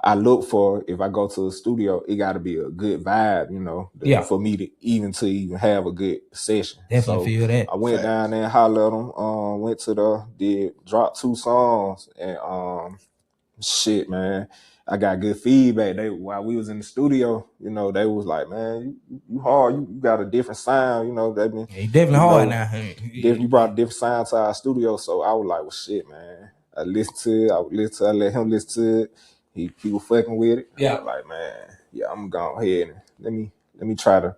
I look for, if I go to a studio, it got to be a good vibe, for me to even have a good session. Definitely feel that. I went down there and hollered at them. Went to dropped 2 songs, and shit, man, I got good feedback. While we was in the studio, they was like, man, you hard. You got a different sound. You definitely hard now. You brought a different sound to our studio, so I was like, well, shit, man. I listened to it. I let him listen to it. He was fucking with it. Yeah. I was like, man, yeah, I'm going ahead and let me try to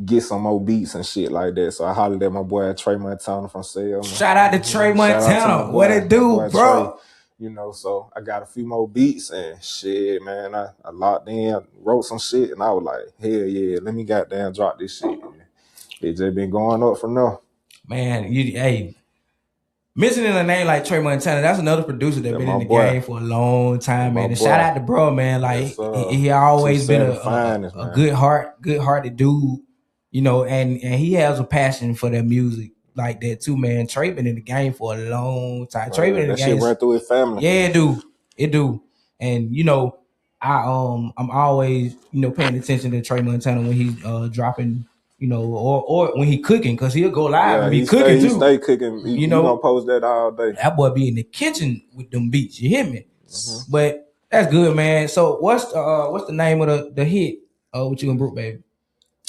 get some more beats and shit like that. So I hollered at my boy Trey Montana from Selma. Shout out to Trey Montana. What it do, bro? Trey, so I got a few more beats and shit, man. I locked in, wrote some shit, and I was like, hell yeah, let me goddamn drop this shit. It just been going up from there. Man, mentioning a name like Trey Montana, that's another producer that's been in the game for a long time, man. And shout out to bro, man. Like he always been a good hearted dude, and he has a passion for that music like that too, man. Trey been in the game for a long time. Trey been in the game. Shit ran through his family. Yeah, it do. And I'm always paying attention to Trey Montana when he's dropping. Or when he cooking, because he'll go live and be cooking too. He stay cooking. He gonna post that all day. That boy be in the kitchen with them beats. You hear me? Mm-hmm. But that's good, man. So what's the name of the hit with you and Brook Baby?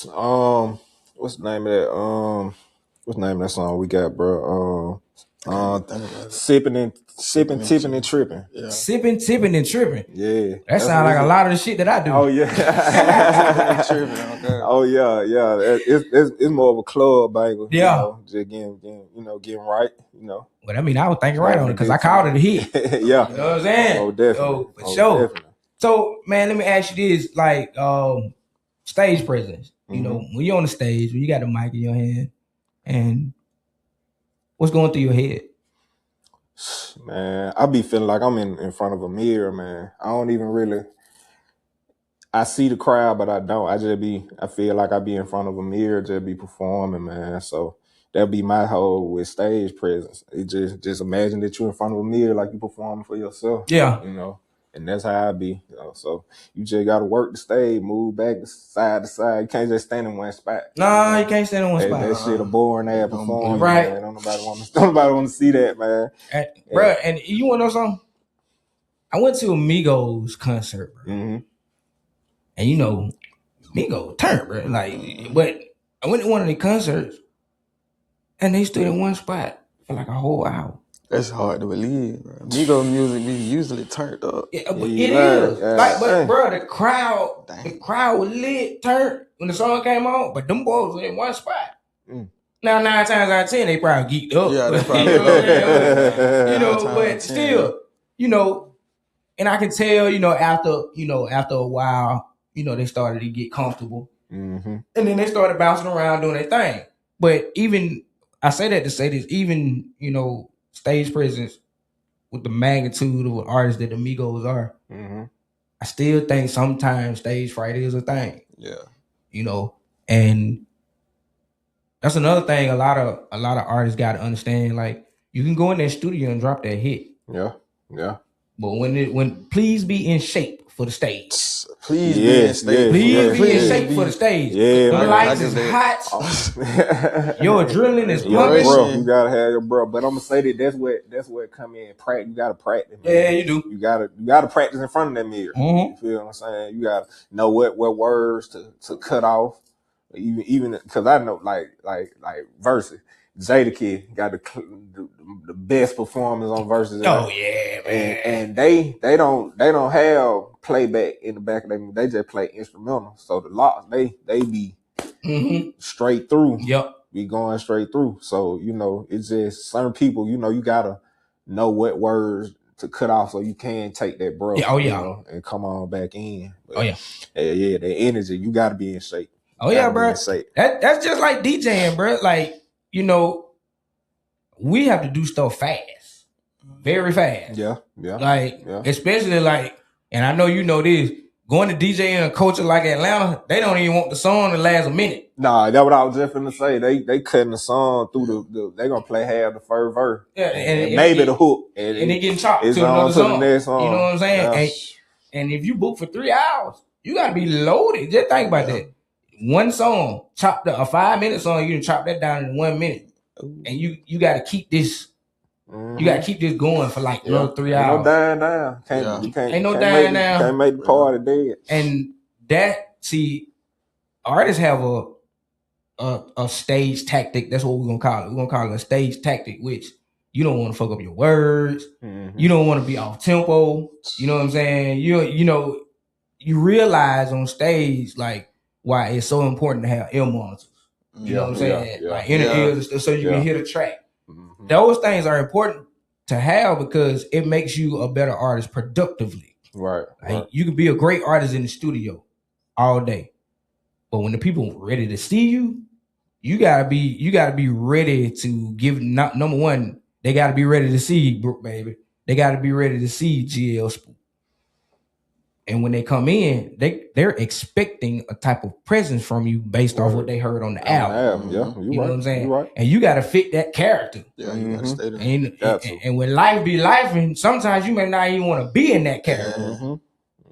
What's the name of that? What's the name of that song we got, bro? Sipping, tipping, and tripping. Yeah. Sipping, tipping, and tripping. Yeah. That sounds like a lot of the shit that I do. Oh yeah. Oh yeah. It's more of a club banger. Yeah. Just getting right. But I mean, I was thinking right on it because I called it a hit. Yeah. You know what I'm saying? Oh, definitely. For sure. Definitely. So, man, let me ask you this: like, stage presence. Mm-hmm. When you're on the stage, when you got the mic in your hand, and what's going through your head? Man, I be feeling like I'm in front of a mirror, man. I don't even really. I see the crowd, but I don't. I feel like I be in front of a mirror, just be performing, man. So that'll be my whole with stage presence. It just imagine that you're in front of a mirror, like you performing for yourself. Yeah. And that's how I be. You know? So you just gotta work the stage, move back side to side. You can't just stand in one spot. Nah, you can't stand in one spot. That shit a boring ass performance, Right. man. Don't nobody want to see that, man. Bro, and you wanna know something? I went to a Migos concert, bro. Mm-hmm. And you know, Migos turn, bro. Like, but I went to one of the concerts and they stood in one spot for like a whole hour. That's hard to believe, bro. Migos music be usually turned up. Yeah, but it is. Like, but bro, the crowd was lit, turned when the song came on, but them boys was in one spot. Now 9 times out of 10, they probably geeked up. Yeah, they probably you know, but still, you know, and I can tell, after a while, they started to get comfortable. Mm-hmm. And then they started bouncing around doing their thing. But even, I say that to say this, even, stage presence with the magnitude of artists that the Migos are, I still think sometimes stage fright is a thing. Yeah. And that's another thing a lot of artists got to understand. Like, you can go in that studio and drop that hit. Yeah. But when please be in shape for the stage. Please be in shape. Please be in shape for the stage. Yeah, the lights is hot. Your adrenaline is pumping. Bro, you gotta have your bro. But I'm gonna say that's where it come in. Practice. You gotta practice. Man. Yeah, you do. You gotta practice in front of that mirror. Mm-hmm. You feel what I'm saying? You gotta know what words to cut off. Even because I know like verses. Jada Kid got the best performance on verses. Oh yeah, man. And they don't have playback in the back of them. They just play instrumental. So the locks they be straight through. Yep. Be going straight through. So it's just certain people. You gotta know what words to cut off so you can take that breath. Yeah, oh yeah. And come on back in. But, oh yeah. Yeah, the energy. You gotta be in shape. Oh yeah, bro. That's just like DJing, bro. Like, we have to do stuff fast. Very fast. Yeah. Like, especially like, and I know you know this, going to DJ in a culture like Atlanta, they don't even want the song to last a minute. Nah, that's what I was just finna say. They cutting the song through they gonna play half the first verse. Yeah, and maybe the hook. And it getting chopped to another song. You know what I'm saying? And if you book for 3 hours, you gotta be loaded. Just think about that. One song, chopped a 5-minute song, you can chop that down in 1 minute. And you gotta keep this. You gotta keep this going for like another 3 hours. Ain't no dying down. Ain't no dying down. Can't make the party dead. And artists have a stage tactic. That's what we're gonna call it. We're gonna call it a stage tactic, which you don't want to fuck up your words. You don't want to be off tempo. You know what I'm saying? You realize on stage like why it's so important to have ear monitors. You know what I'm saying? Like inner ears and stuff so you can hear the track. Those things are important to have because it makes you a better artist productively. Right. You can be a great artist in the studio all day. But when the people are ready to see you, you gotta be ready to give. Number one, they gotta be ready to see Brook Baby. They gotta be ready to see GL Spook. And when they come in, they're expecting a type of presence from you based off what they heard on the album. Yeah, you know right. what I'm saying? Right. And you gotta fit that character. Yeah, you gotta stay there. And when life be life, and sometimes you may not even want to be in that character.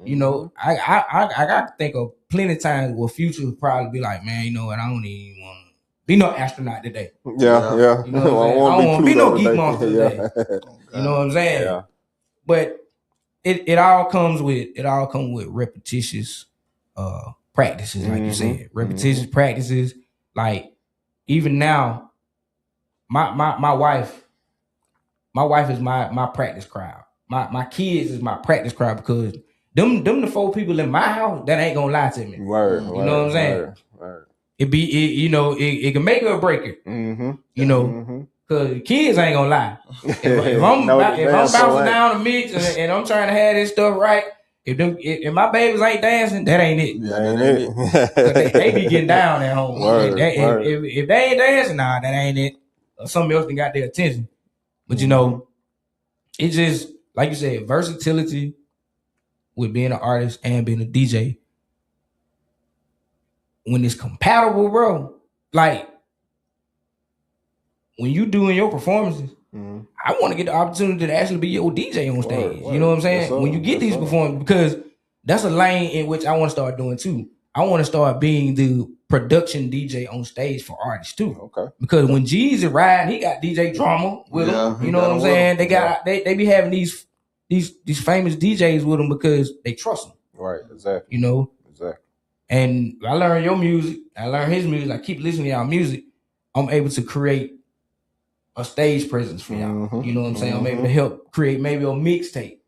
I got to think of plenty of times where Future would probably be like, man, you know what? I don't even want to be no astronaut today. Yeah. You know what I'm saying? I don't want to be no geek monster today. You know what I'm saying? Yeah. But it all comes with repetitious practices, like you said. Repetitious practices. Like even now, my wife is my practice crowd. My kids is my practice crowd because them the 4 people in my house that ain't gonna lie to me. You know what I'm saying? It can make it or break it. Cause the kids ain't gonna lie. If I'm bouncing down the mix and I'm trying to have this stuff right, if my babies ain't dancing, that ain't it. That ain't it. they be getting down at home. If they ain't dancing, nah, that ain't it. Or somebody else done got their attention. But it's just like you said, versatility with being an artist and being a DJ. When it's compatible, bro, like when you doing your performances, I want to get the opportunity to actually be your DJ on stage. You know what I'm saying? Yes, sir. When you get Yes, these sir. performances, because that's a lane in which I want to start doing too. I want to start being the production DJ on stage for artists too. Okay. Because when Jeezy riding, he got DJ drama with him. You know what I'm saying? They got they be having these famous DJs with them because they trust them. Right. Exactly. You know. Exactly. And I learned your music. I learned his music. I keep listening to y'all music. I'm able to create a stage presence for y'all. You know what I'm saying? I'm able to help create maybe a mixtape.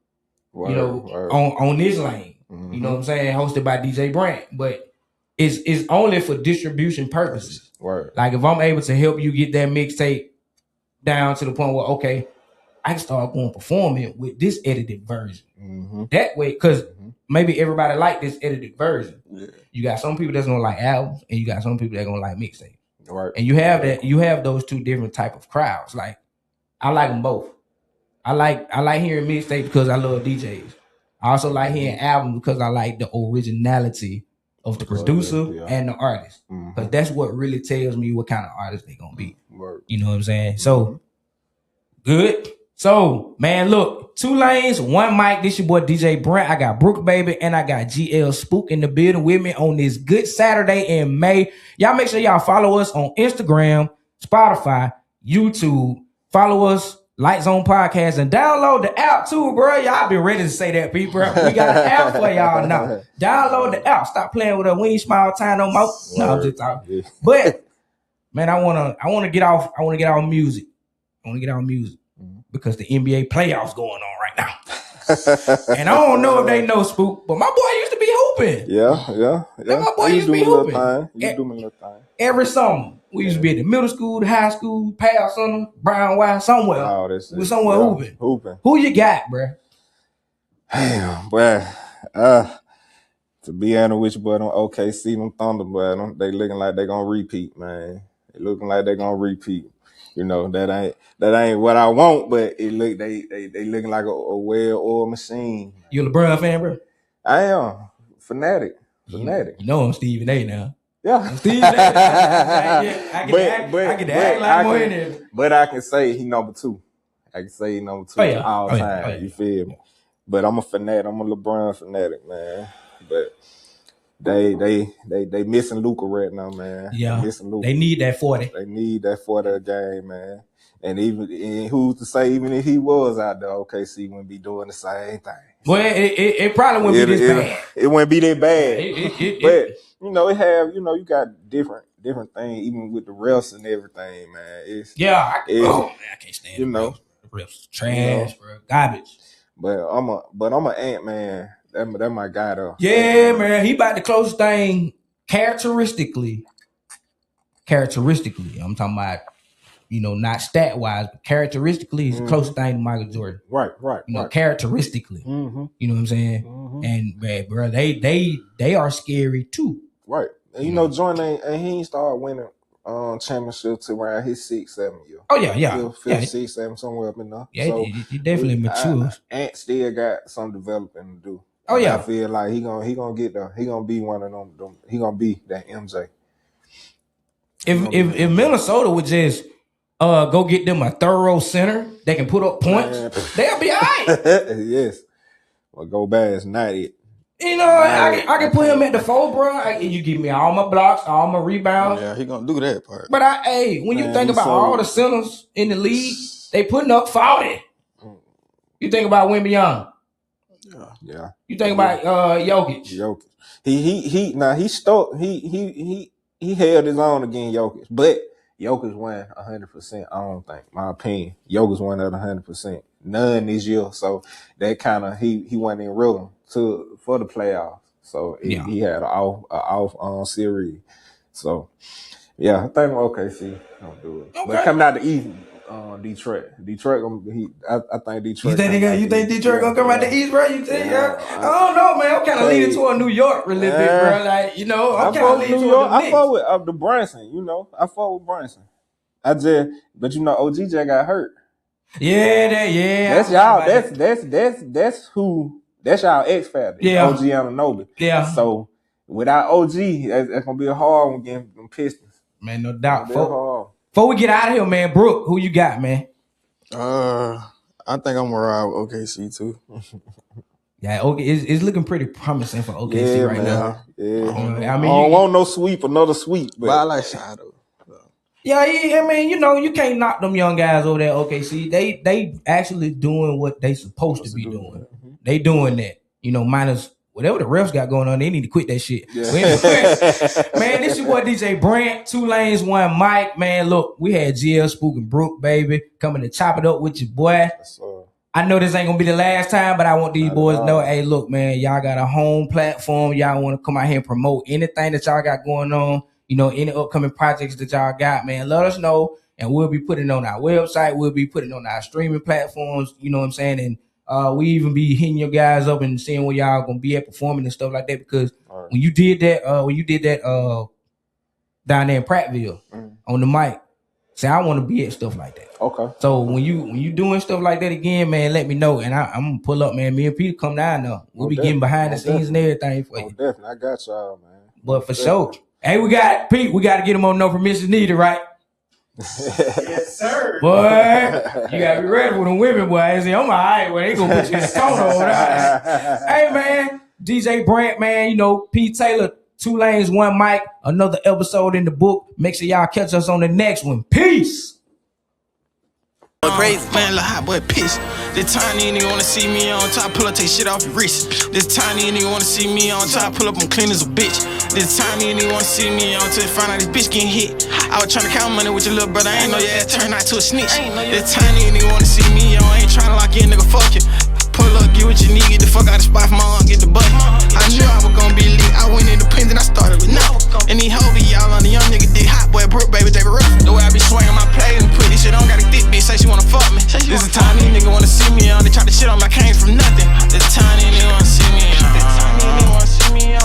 You know, on this lane. You know what I'm saying? Hosted by DJ Brandt. But it's only for distribution purposes. Right. Like if I'm able to help you get that mixtape down to the point where, okay, I can start going performing with this edited version. That way, because maybe everybody like this edited version. Yeah. You got some people that's gonna like albums, and you got some people that gonna like mixtapes. Right. And you have that. You have those two different type of crowds. Like I like them both. I like hearing mixtapes because I love DJs. I also like hearing albums because I like the originality of the producer and the artist. Because that's what really tells me what kind of artist they gonna be. You know what I'm saying? So good. So man, look, 2 lanes, 1 mic. This your boy DJ Brandt. I got Brook Baby and I got GL Spook in the building with me on this good Saturday in May. Y'all make sure y'all follow us on Instagram, Spotify, YouTube. Follow us, Light Zone Podcast, and download the app too, bro. Y'all been ready to say that, people. We got an app for y'all now. Download the app. Stop playing with a we ain't smile time no more. No, I'm just talking. But man, I wanna get off music. I wanna get off music. Because the NBA playoffs going on right now. And I don't know if they know Spook, but my boy used to be hooping. Yeah. My boy used to be hooping. You do my little thing. Every summer. We used to be at the middle school, the high school, Pal Center, Brown Wire, somewhere. Oh, we was somewhere hooping. Who you got, bro? Damn, boy. To be honest with you, boy, them OKC, them Thunder, boy, they looking like they gonna repeat, man. They looking like they gonna repeat. You know, that ain't what I want, but it look they looking like a well-oiled machine. You a LeBron fan, bro? I am. Fanatic. You know I'm Stephen A now. Yeah. I'm Stephen A. I can act like more in there. But I can say he number 2. I can say he number 2 all time. You feel me? But I'm a fanatic. I'm a LeBron fanatic, man. But they missing Luka right now, man. Yeah, they need that 40. They need that 40 a game, man. And who's to say even if he was out there, OKC wouldn't be doing the same thing. Well, it probably wouldn't be this bad. It wouldn't be that bad. But it have you got different things even with the refs and everything, man. I can't stand the refs. Trash, bro, garbage. But I'm a Ant man. That my guy though. Yeah, man. He about the closest thing characteristically. I'm talking about, not stat wise, but characteristically, he's the closest thing to Michael Jordan. Right. Characteristically. You know what I'm saying? And man, bro, they are scary too. Right. And Jordan he ain't started winning championship to around his 6-7 year. Oh yeah. 5, 6, 7, somewhere up in there. Yeah, so he definitely matures. Ant still got some developing to do. Oh yeah, I feel like he gonna get there. He gonna be one of them. He gonna be that MJ. If Minnesota would just go get them a thorough center, they can put up points. They'll be all right. Yes. Well, go bad is not it. I can put him at the 4, bro. You give me all my blocks, all my rebounds. Yeah, he gonna do that part. But when you think about all the centers in the league, they putting up 40. You think about Wembanyama. Yeah. You think about Jokic. He held his own against Jokic, but Jokic won 100%. I don't think, my opinion. Jokic won at 100%. None this year, so that kind of he went in rhythm for the playoffs. So he had an off series. So yeah, I think OKC don't do it. Okay. But coming out the East, Detroit. I think Detroit. You think Detroit gonna come out the East, bro? You think? I don't know, man. I'm kind of leaning toward New York a little bit, bro. Like I'm kind of leaning toward the Knicks. I fuck with the Brunson. I fuck with Brunson. But OG just got hurt. Yeah. That's y'all. That's y'all X factor. Yeah. OG Anunoby. Yeah. So without OG, that's gonna be a hard one getting them Pistons. Man, no doubt. Before we get out of here, man, Brook, who you got, man? I think I'm gonna ride with OKC too. Yeah, okay, it's looking pretty promising for OKC right now. Yeah, I mean, I don't want no sweep, another sweep, but I like Shadow. Yeah, I mean, you can't knock them young guys over there. OKC, they actually doing what they supposed to be doing. Mm-hmm. They doing that, minus whatever the refs got going on. They need to quit that shit. Yeah. Man, this your boy DJ Brandt, 2 lanes, 1 mic. Man, look, we had GL, Spook, and Brook Baby coming to chop it up with your boy. I know this ain't gonna be the last time, but I want these boys to know, hey, look, man, y'all got a home platform. Y'all want to come out here and promote anything that y'all got going on. Any upcoming projects that y'all got, man, let us know. And we'll be putting it on our website. We'll be putting it on our streaming platforms. You know what I'm saying? And we even be hitting your guys up and seeing where y'all gonna be at performing and stuff like that. Because when you did that down there in Prattville on the mic, say I want to be at stuff like that. Okay. So when you doing stuff like that again, man, let me know, and I'm gonna pull up, man. Me and Peter come down now. We'll be getting behind the scenes and everything for you. Definitely, I got y'all, man. But for sure, hey, we got Pete. We got to get him on no permission needed, right? Yes, sir. Boy, you gotta be ready for them women, boy. They say, "Oh my, well, they gonna put you in the corner over there." Hey, man, DJ Brandt, man. Pete Taylor. 2 lanes, 1 mic, another episode in the book. Make sure y'all catch us on the next one. Peace. Crazy man, little hot boy piss. This tiny nigga wanna see me on top, pull up, take shit off your wrist. This tiny nigga wanna see me on top, pull up, I'm clean as a bitch. This tiny nigga wanna see me on till find out this bitch getting hit. I was tryna count money with your little brother, I ain't know your ass turned out to a snitch. This tiny nigga wanna see me on, I ain't tryna lock in, nigga, fuck you. Pull up, get what you need, get the fuck out the spot for my aunt, get the button. I knew I was gonna be lit, I went independent, I started with nothing. And these hoes be y'all on the young nigga dick, hot boy, Brook Baby, they be rough. The way I be swinging my plays and put this shit on, got a thick bitch, say she wanna fuck me. This is tiny nigga wanna see me on, they try to shit on me, I came from nothing. This tiny nigga wanna see me on.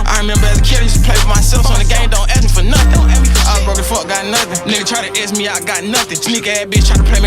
I remember as a kid, I used to play for myself on the game, don't ask me for nothing. I was broke as fuck, got nothing. Nigga try to ask me, I got nothing. Sneak ass bitch try to play me.